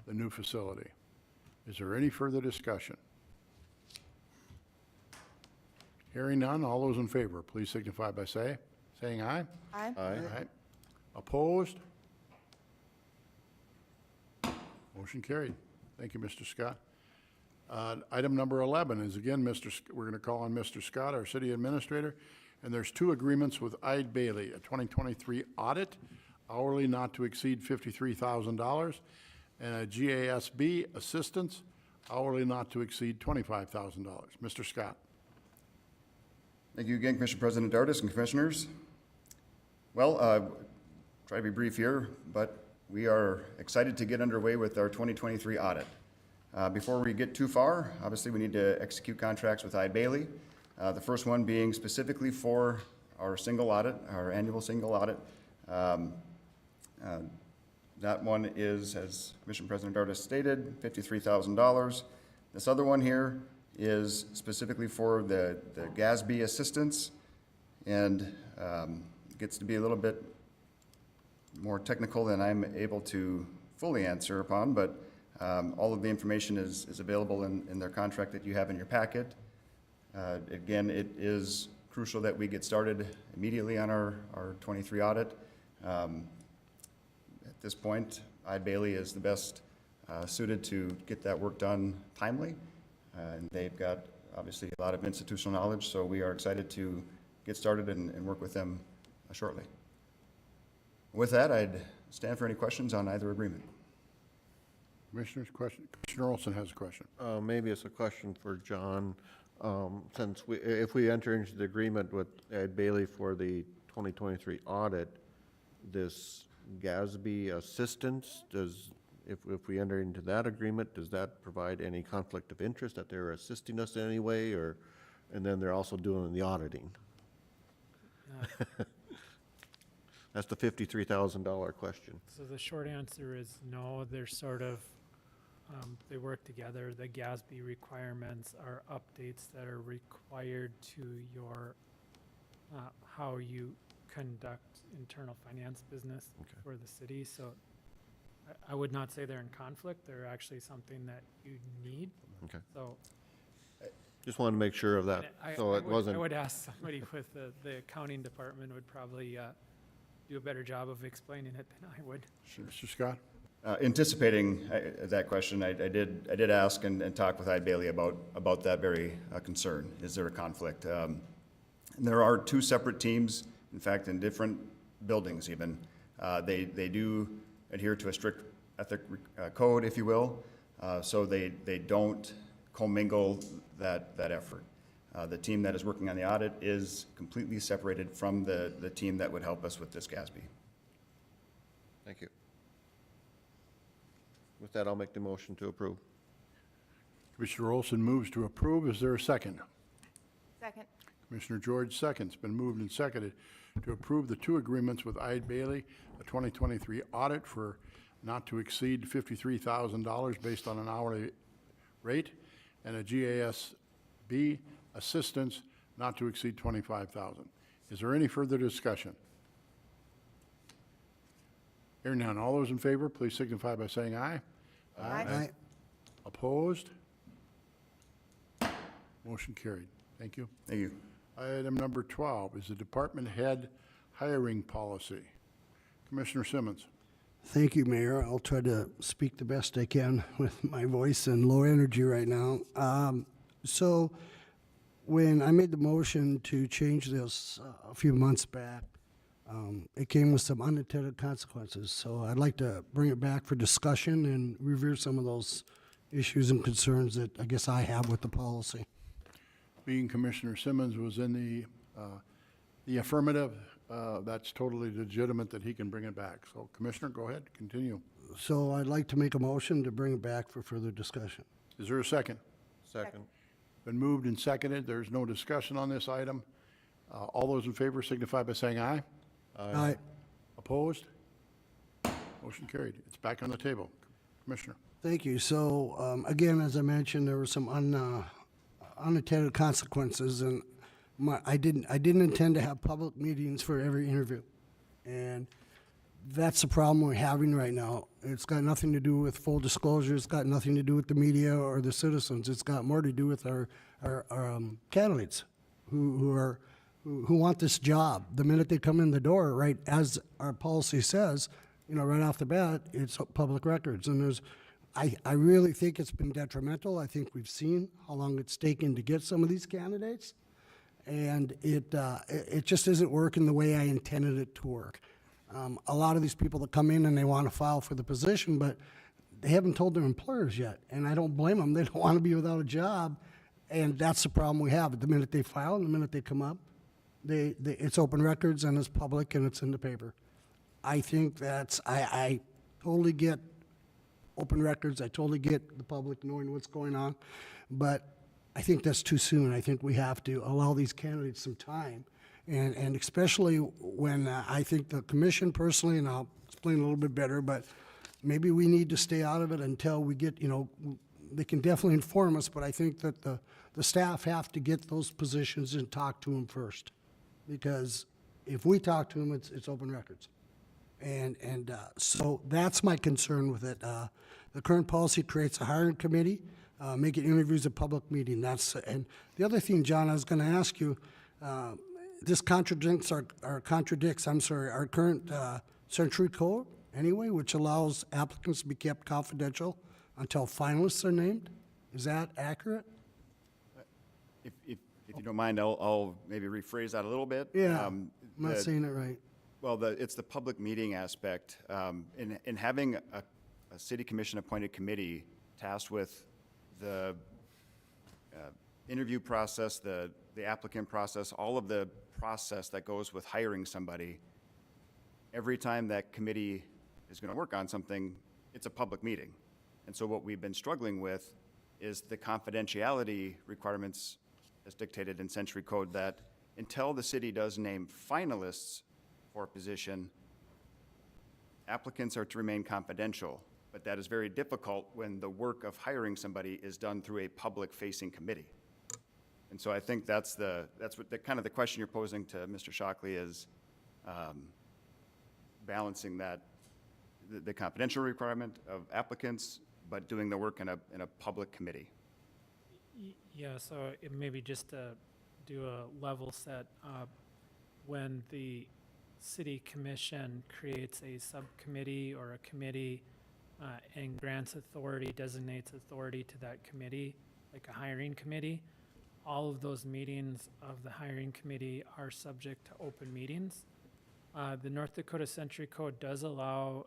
the new facility. Is there any further discussion? Hearing none, all those in favor, please signify by saying aye. Aye. Aye. Opposed? Motion carried. Thank you, Mr. Scott. Item number 11 is again, we're going to call on Mr. Scott, our city administrator, and there's two agreements with Ide Bailey, a 2023 audit, hourly not to exceed $53,000, and a GASB assistance, hourly not to exceed $25,000. Mr. Scott. Thank you again, Commissioner President Dartis and Commissioners. Well, try to be brief here, but we are excited to get underway with our 2023 audit. Before we get too far, obviously we need to execute contracts with Ide Bailey. The first one being specifically for our single audit, our annual single audit. That one is, as Commission President Dartis stated, $53,000. This other one here is specifically for the GASB assistance, and gets to be a little bit more technical than I'm able to fully answer upon, but all of the information is available in their contract that you have in your packet. Again, it is crucial that we get started immediately on our 23 audit. At this point, Ide Bailey is the best suited to get that work done timely, and they've got obviously a lot of institutional knowledge, so we are excited to get started and work with them shortly. With that, I'd stand for any questions on either agreement. Commissioner's question, Commissioner Olson has a question. Maybe it's a question for John. Since if we enter into the agreement with Ed Bailey for the 2023 audit, this GASB assistance, if we enter into that agreement, does that provide any conflict of interest that they're assisting us in any way, or, and then they're also doing the auditing? That's the $53,000 question. So the short answer is no, they're sort of, they work together. The GASB requirements are updates that are required to your, how you conduct internal finance business for the city. So I would not say they're in conflict. They're actually something that you need. Okay. So Just wanted to make sure of that, so it wasn't. I would ask somebody with the accounting department would probably do a better job of explaining it than I would. Mr. Scott? Anticipating that question, I did ask and talk with Ed Bailey about that very concern. Is there a conflict? And there are two separate teams, in fact, in different buildings even. They do adhere to a strict ethic code, if you will, so they don't commingle that effort. The team that is working on the audit is completely separated from the team that would help us with this GASB. Thank you. With that, I'll make the motion to approve. Commissioner Olson moves to approve. Is there a second? Second. Commissioner George seconds. Been moved and seconded to approve the two agreements with Ide Bailey, a 2023 audit for not to exceed $53,000 based on an hourly rate, and a GASB assistance not to exceed $25,000. Is there any further discussion? Hearing none. All those in favor, please signify by saying aye. Aye. Opposed? Motion carried. Thank you. Thank you. Item number 12 is the department head hiring policy. Commissioner Simmons. Thank you, Mayor. I'll try to speak the best I can with my voice and low energy right now. So when I made the motion to change this a few months back, it came with some unintended consequences. So I'd like to bring it back for discussion and review some of those issues and concerns that I guess I have with the policy. Being Commissioner Simmons was in the affirmative, that's totally legitimate that he can bring it back. So Commissioner, go ahead, continue. So I'd like to make a motion to bring it back for further discussion. Is there a second? Second. Been moved and seconded. There's no discussion on this item. All those in favor signify by saying aye. Aye. Opposed? Motion carried. It's back on the table. Commissioner. Thank you. So, again, as I mentioned, there were some unintended consequences, and I didn't intend to have public meetings for every interview. And that's the problem we're having right now. It's got nothing to do with full disclosure. It's got nothing to do with the media or the citizens. It's got more to do with our candidates who want this job. The minute they come in the door, right, as our policy says, right off the bat, it's public records. And I really think it's been detrimental. I think we've seen how long it's taken to get some of these candidates. And it just isn't working the way I intended it to work. A lot of these people that come in and they want to file for the position, but they haven't told their employers yet. And I don't blame them. They don't want to be without a job. And that's the problem we have. The minute they file and the minute they come up, it's open records and it's public and it's in the paper. I think I totally get open records. I totally get the public knowing what's going on. But I think that's too soon. I think we have to allow these candidates some time. And especially when I think the commission personally, and I'll explain a little bit better, but maybe we need to stay out of it until we get, they can definitely inform us, but I think that the staff have to get those positions and talk to them first. Because if we talk to them, it's open records. And so that's my concern with it. The current policy creates a hiring committee, making interviews a public meeting. And the other thing, John, I was going to ask you, this contradicts our current Sanitary code anyway, which allows applicants to be kept confidential until finalists are named. Is that accurate? If you don't mind, I'll maybe rephrase that a little bit. Yeah, I'm not saying it right. Well, it's the public meeting aspect. In having a city commission appointed committee tasked with the interview process, the applicant process, all of the process that goes with hiring somebody, every time that committee is going to work on something, it's a public meeting. And so what we've been struggling with is the confidentiality requirements as dictated in Century Code, that until the city does name finalists for a position, applicants are to remain confidential. But that is very difficult when the work of hiring somebody is done through a public-facing committee. And so I think that's what the kind of the question you're posing to Mr. Shockley is balancing that, the confidential requirement of applicants, but doing the work in a public committee. Yeah, so it maybe just to do a level set, when the city commission creates a subcommittee or a committee and grants authority, designates authority to that committee, like a hiring committee, all of those meetings of the hiring committee are subject to open meetings. The North Dakota Century Code does allow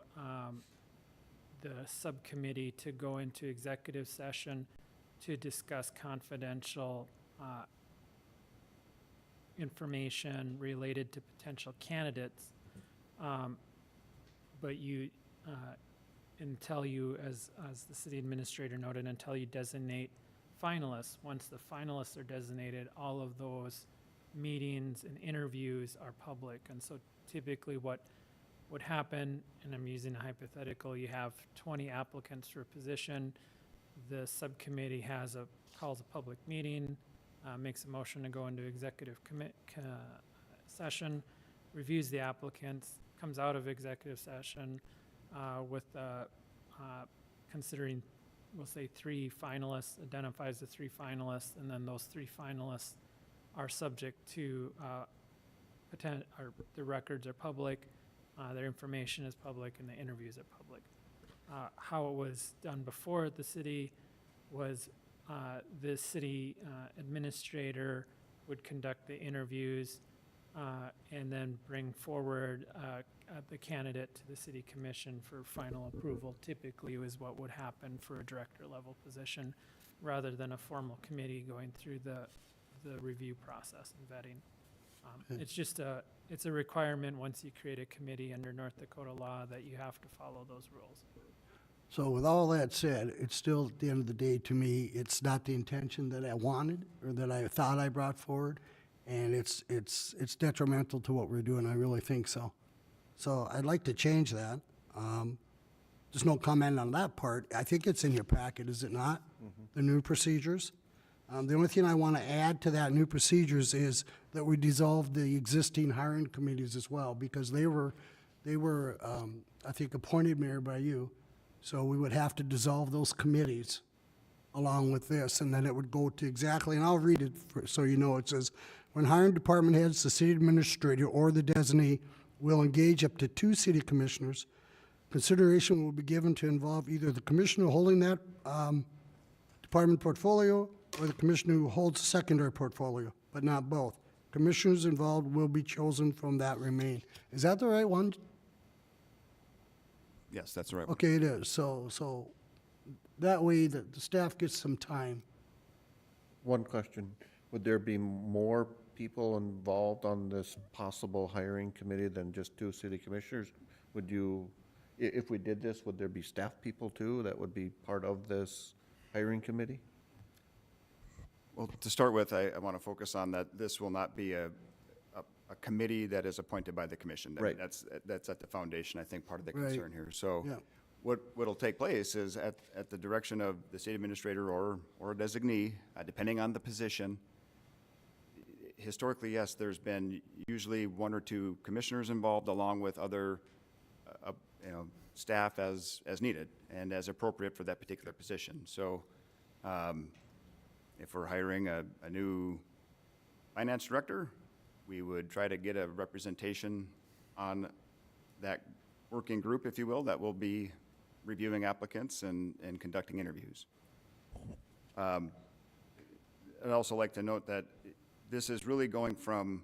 the subcommittee to go into executive session to discuss confidential information related to potential candidates. But you, until you, as the city administrator noted, until you designate finalists, once the finalists are designated, all of those meetings and interviews are public. And so typically what would happen, and I'm using a hypothetical, you have 20 applicants for a position, the subcommittee calls a public meeting, makes a motion to go into executive session, reviews the applicants, comes out of executive session with considering, we'll say, 3 finalists, identifies the 3 finalists, and then those 3 finalists are subject to the records are public, their information is public, and the interviews are public. How it was done before at the city was the city administrator would conduct the interviews and then bring forward the candidate to the city commission for final approval. Typically is what would happen for a director level position, rather than a formal committee going through the review process and vetting. It's a requirement once you create a committee under North Dakota law that you have to follow those rules. So with all that said, it's still, at the end of the day, to me, it's not the intention that I wanted or that I thought I brought forward, and it's detrimental to what we're doing, I really think so. So I'd like to change that. There's no comment on that part. I think it's in your packet, is it not? The new procedures? The only thing I want to add to that new procedures is that we dissolve the existing hiring committees as well, because they were, I think, appointed, Mayor, by you. So we would have to dissolve those committees along with this, and then it would go to exactly, and I'll read it so you know. It says, when hiring department heads, the city administrator or the designee will engage up to 2 city commissioners, consideration will be given to involve either the commissioner holding that department portfolio or the commissioner who holds a secondary portfolio, but not both. Commissioners involved will be chosen from that remain. Is that the right one? Yes, that's right. Okay, it is. So that way the staff gets some time. One question, would there be more people involved on this possible hiring committee than just 2 city commissioners? Would you, if we did this, would there be staff people too that would be part of this hiring committee? Well, to start with, I want to focus on that this will not be a committee that is appointed by the commission. I mean, Right. That's at the foundation, I think, part of the Right. concern here. So Yeah. what'll take place is at the direction of the city administrator or a designee, depending on the position. Historically, yes, there's been usually 1 or 2 commissioners involved, along with other, staff as needed and as appropriate for that particular position. So, if we're hiring a new finance director, we would try to get a representation on that working group, if you will, that will be reviewing applicants and conducting interviews. I'd also like to note that this is really going from,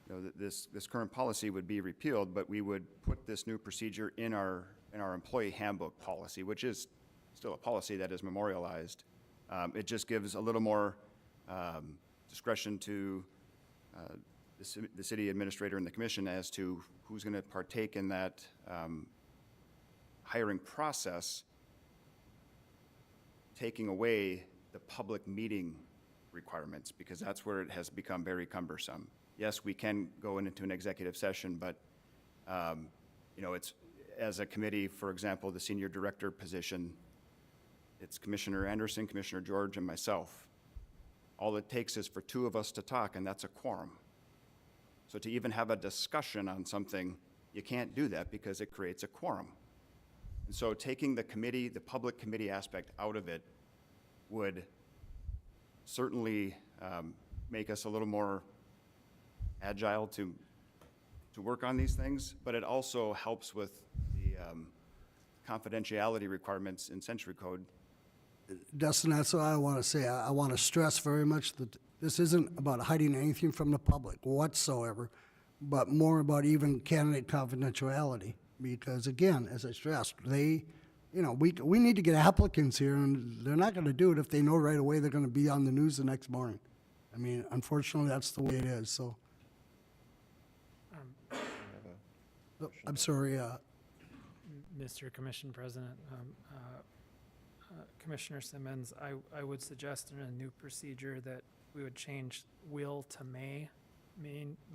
you know, this current policy would be repealed, but we would put this new procedure in our employee handbook policy, which is still a policy that is memorialized. It just gives a little more discretion to the city administrator and the commission as to who's going to partake in that hiring process, taking away the public meeting requirements, because that's where it has become very cumbersome. Yes, we can go into an executive session, but, you know, it's, as a committee, for example, the senior director position, it's Commissioner Anderson, Commissioner George, and myself. All it takes is for two of us to talk, and that's a quorum. So to even have a discussion on something, you can't do that because it creates a quorum. And so taking the committee, the public committee aspect out of it would certainly make us a little more agile to work on these things, but it also helps with the confidentiality requirements in Century Code. Dustin, that's what I want to say. I want to stress very much that this isn't about hiding anything from the public whatsoever, but more about even candidate confidentiality. Because again, as I stressed, we need to get applicants here, and they're not going to do it if they know right away they're going to be on the news the next morning. I mean, unfortunately, that's the way it is, so. I'm sorry, Mr. Commission President, Commissioner Simmons, I would suggest in a new procedure that we would change will to may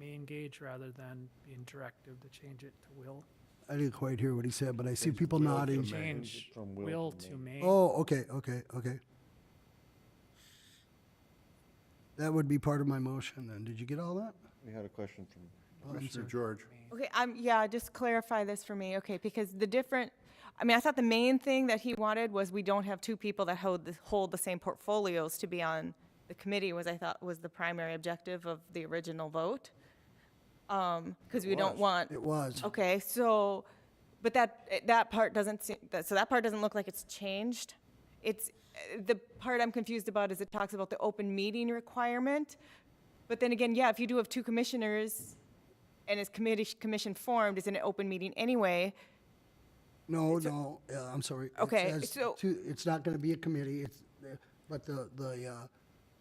engage rather than being directive to change it to will. I didn't quite hear what he said, but I see people nodding. Change will to may. Oh, okay. That would be part of my motion then. Did you get all that? We had a question from, Commissioner George. Okay, yeah, just clarify this for me, okay, because I thought the main thing that he wanted was we don't have two people that hold the same portfolios to be on the committee, was the primary objective of the original vote. Because we don't want. It was. Okay, so, but that part doesn't seem, that part doesn't look like it's changed. The part I'm confused about is it talks about the open meeting requirement. But then again, yeah, if you do have two commissioners and it's commission formed, it's an open meeting anyway. No, I'm sorry. It Okay, says so- it's not going to be a committee, but the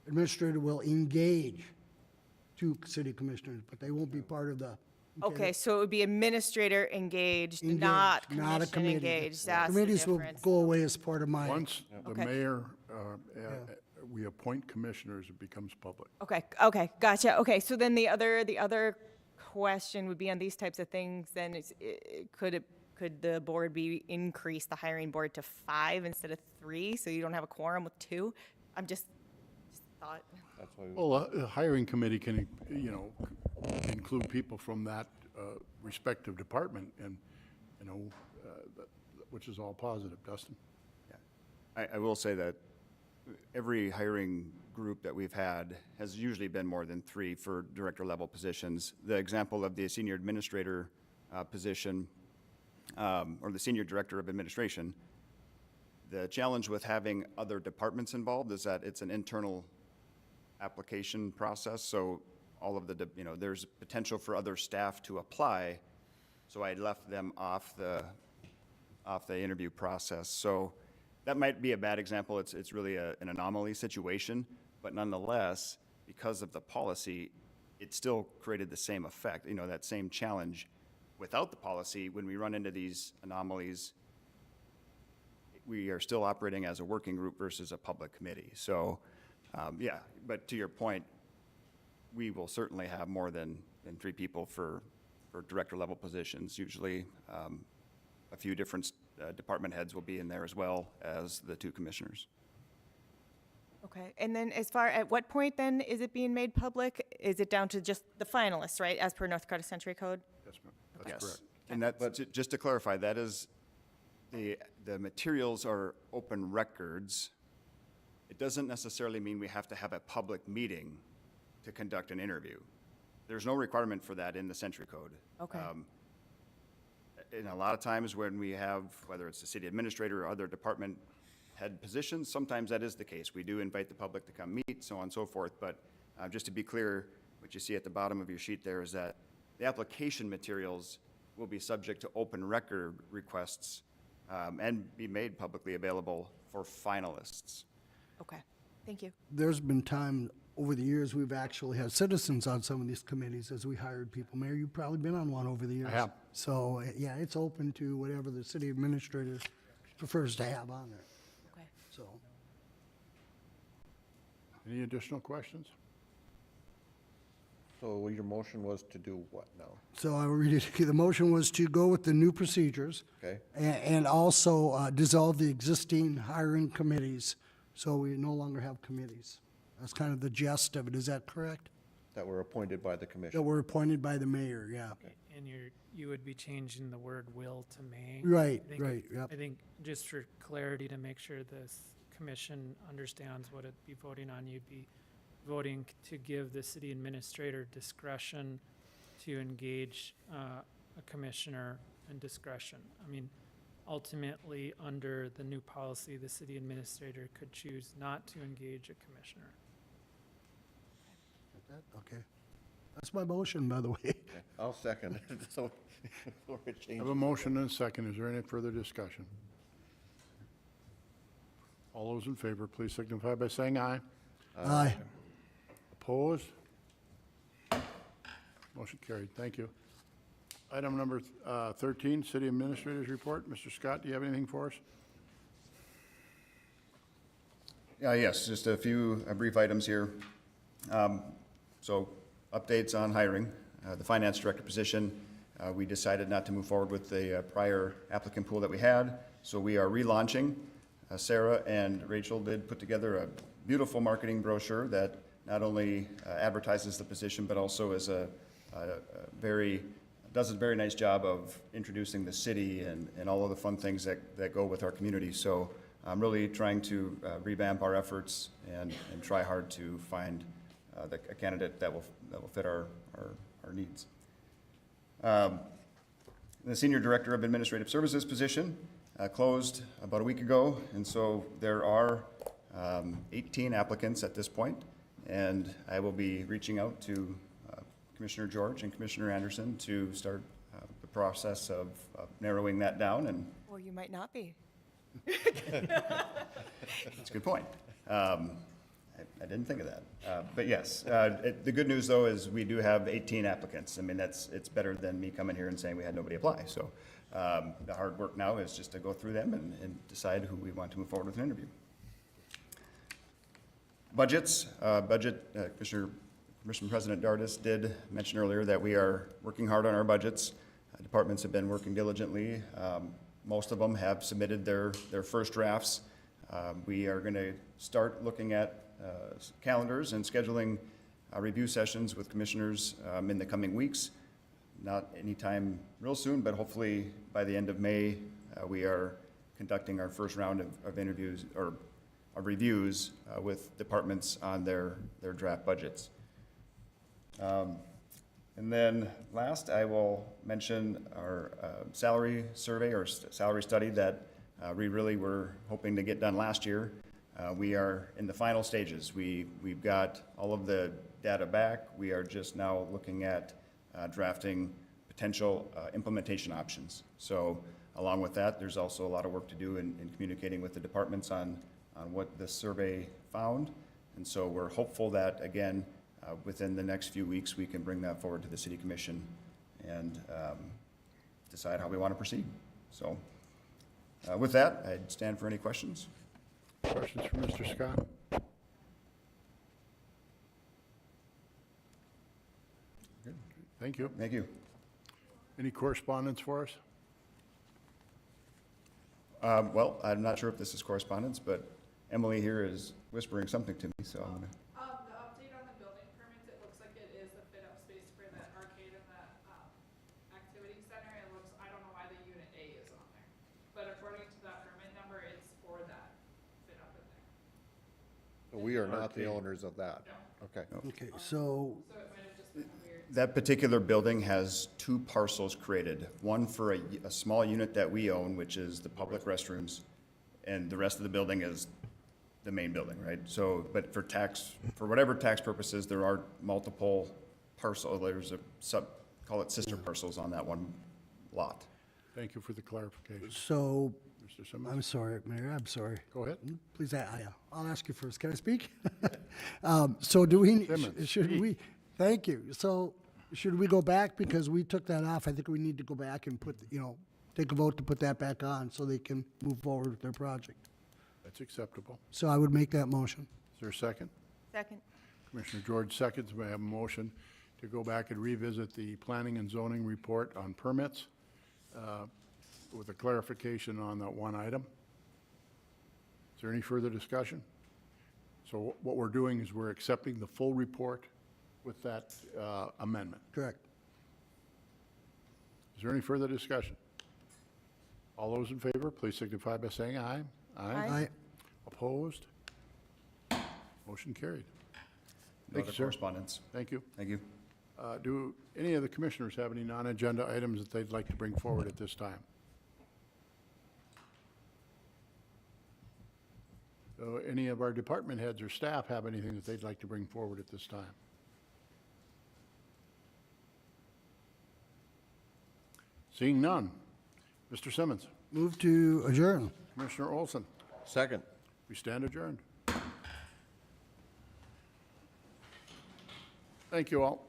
administrator will engage two city commissioners, but they won't be part of the. Okay, so it would be administrator engaged, Engaged, not not a commission committee. engaged. That's the Committees will difference. go away as part of my. Once the Okay. mayor, we appoint commissioners, it becomes public. Okay, gotcha. Okay, so then the other question would be on these types of things, then could the board increase the hiring board to 5 instead of 3, so you don't have a quorum with 2? I'm just thought. that's why, Well, a hiring committee can, include people from that respective department and, which is all positive. Dustin? I will say that every hiring group that we've had has usually been more than 3 for director level positions. The example of the senior administrator position, or the senior director of administration, the challenge with having other departments involved is that it's an internal application process, so all of there's potential for other staff to apply, so I left them off the interview process. So that might be a bad example. It's really an anomaly situation, but nonetheless, because of the policy, it still created the same effect, that same challenge. Without the policy, when we run into these anomalies, we are still operating as a working group versus a public committee. So, yeah, but to your point, we will certainly have more than 3 people for director level positions. Usually, a few different department heads will be in there as well as the 2 commissioners. Okay, and then at what point then is it being made public? Is it down to just the finalists, right, as per North Dakota Century Code? Yes, ma'am. That's Yes. correct. And that's, just to clarify, that is, the materials are open records. It doesn't necessarily mean we have to have a public meeting to conduct an interview. There's no requirement for that in the Century Code. Okay. And a lot of times when we have, whether it's the city administrator or other department head positions. Sometimes that is the case. We do invite the public to come meet, so on and so forth. But just to be clear, what you see at the bottom of your sheet there is that the application materials will be subject to open record requests and be made publicly available for finalists. Okay, thank you. There's been time over the years, we've actually had citizens on some of these committees as we hired people. Mayor, you've probably been on one over the years. have. So, yeah, it's open to whatever the city administrator prefers to have on there, Okay. so. Any additional questions? So your motion was to do what now? So I will read it. The motion was to go with the new procedures. Okay. And also dissolve the existing hiring committees, so we no longer have committees. That's kind of the gist of it. Is that correct? That were appointed by the That commission? were appointed by the mayor, yeah. And you would be changing the word will to may. Right, I think- right, yep. I think just for clarity, to make sure this commission understands what it'd be voting on, you'd be voting to give the city administrator discretion to engage a commissioner and discretion. I mean, ultimately, under the new policy, the city administrator could choose not to engage a commissioner. Okay. That's my motion, by the way. Okay, I'll second it. So, before it I changes. have a motion and a second. Is there any further discussion? All those in favor, please signify by saying aye. Aye. Opposed? Motion carried. Thank you. Item number 13, City Administrator's Report. Mr. Scott, do you have anything for us? Yes, just a few brief items here. So updates on hiring. The finance director position, we decided not to move forward with the prior applicant pool that we had, so we are relaunching. Sarah and Rachel did put together a beautiful marketing brochure that not only advertises the position, but also is does a very nice job of introducing the city and all of the fun things that go with our community. So I'm really trying to revamp our efforts and try hard to find a candidate that will fit our needs. The Senior Director of Administrative Services position closed about a week ago, and so there are 18 applicants at this point, and I will be reaching out to Commissioner George and Commissioner Anderson to start the process of narrowing that down, and Or you might not be. that's a good point. I didn't think of that. But yes, the good news, though, is we do have 18 applicants. I mean, it's better than me coming here and saying we had nobody apply. So the hard work now is just to go through them and decide who we want to move forward with an interview. Budgets. Commissioner President Dardis did mention earlier that we are working hard on our budgets. Departments have been working diligently. Most of them have submitted their first drafts. We are going to start looking at calendars and scheduling review sessions with commissioners in the coming weeks. Not anytime real soon, but hopefully by the end of May, we are conducting our first round of interviews or of reviews with departments on their draft budgets. And then last, I will mention our salary survey or salary study that we really were hoping to get done last year. We are in the final stages. We've got all of the data back. We are just now looking at drafting potential implementation options. So along with that, there's also a lot of work to do in communicating with the departments on what the survey found. And so we're hopeful that, again, within the next few weeks, we can bring that forward to the City Commission and decide how we want to proceed. So with that, I'd stand for any questions. Questions for Mr. Scott? Thank you. Thank you. Any correspondence for us? Well, I'm not sure if this is correspondence, but Emily here is whispering something to me, so I'm gonna. The update on the building permits, it looks like it is a fit-up space for that arcade and that, activity center. It looks, I don't know why the unit A is on there, but according to that permit number, it's for that fit-up in there. So we are not the owners of that? Okay. Okay, so, So it might have just been weird. That particular building has two parcels created, one for a small unit that we own, which is the public restrooms, and the rest of the building is the main building, right? So, but for tax, for whatever tax purposes, there are multiple there's a call it sister parcels on that one lot. Thank you for the clarification. So, Mr. Simmons? I'm sorry, Mayor, I'm sorry. Go ahead. Please, I'll ask you first. Can I speak? So do we, Simmons, should speak. we, thank you. So should we go back because we took that off? I think we need to go back and put, take a vote to put that back on so they can move forward with their project. That's acceptable. So I would make that motion. Is there a second? Second. Commissioner George seconds. May I have a motion to go back and revisit the planning and zoning report on permits with a clarification on that one item? Is there any further discussion? So what we're doing is we're accepting the full report with that amendment. Correct. Is there any further discussion? All those in favor, please signify by saying aye. Aye. Opposed? Motion carried. No Thank other you, sir. correspondence. Thank you. Thank you. Do any of the commissioners have any non-agenda items that they'd like to bring forward at this time? Do any of our department heads or staff have anything that they'd like to bring forward at this time? Seeing none. Mr. Simmons, Move to adjourn. Commissioner Olson, Second. we stand adjourned. Thank you all.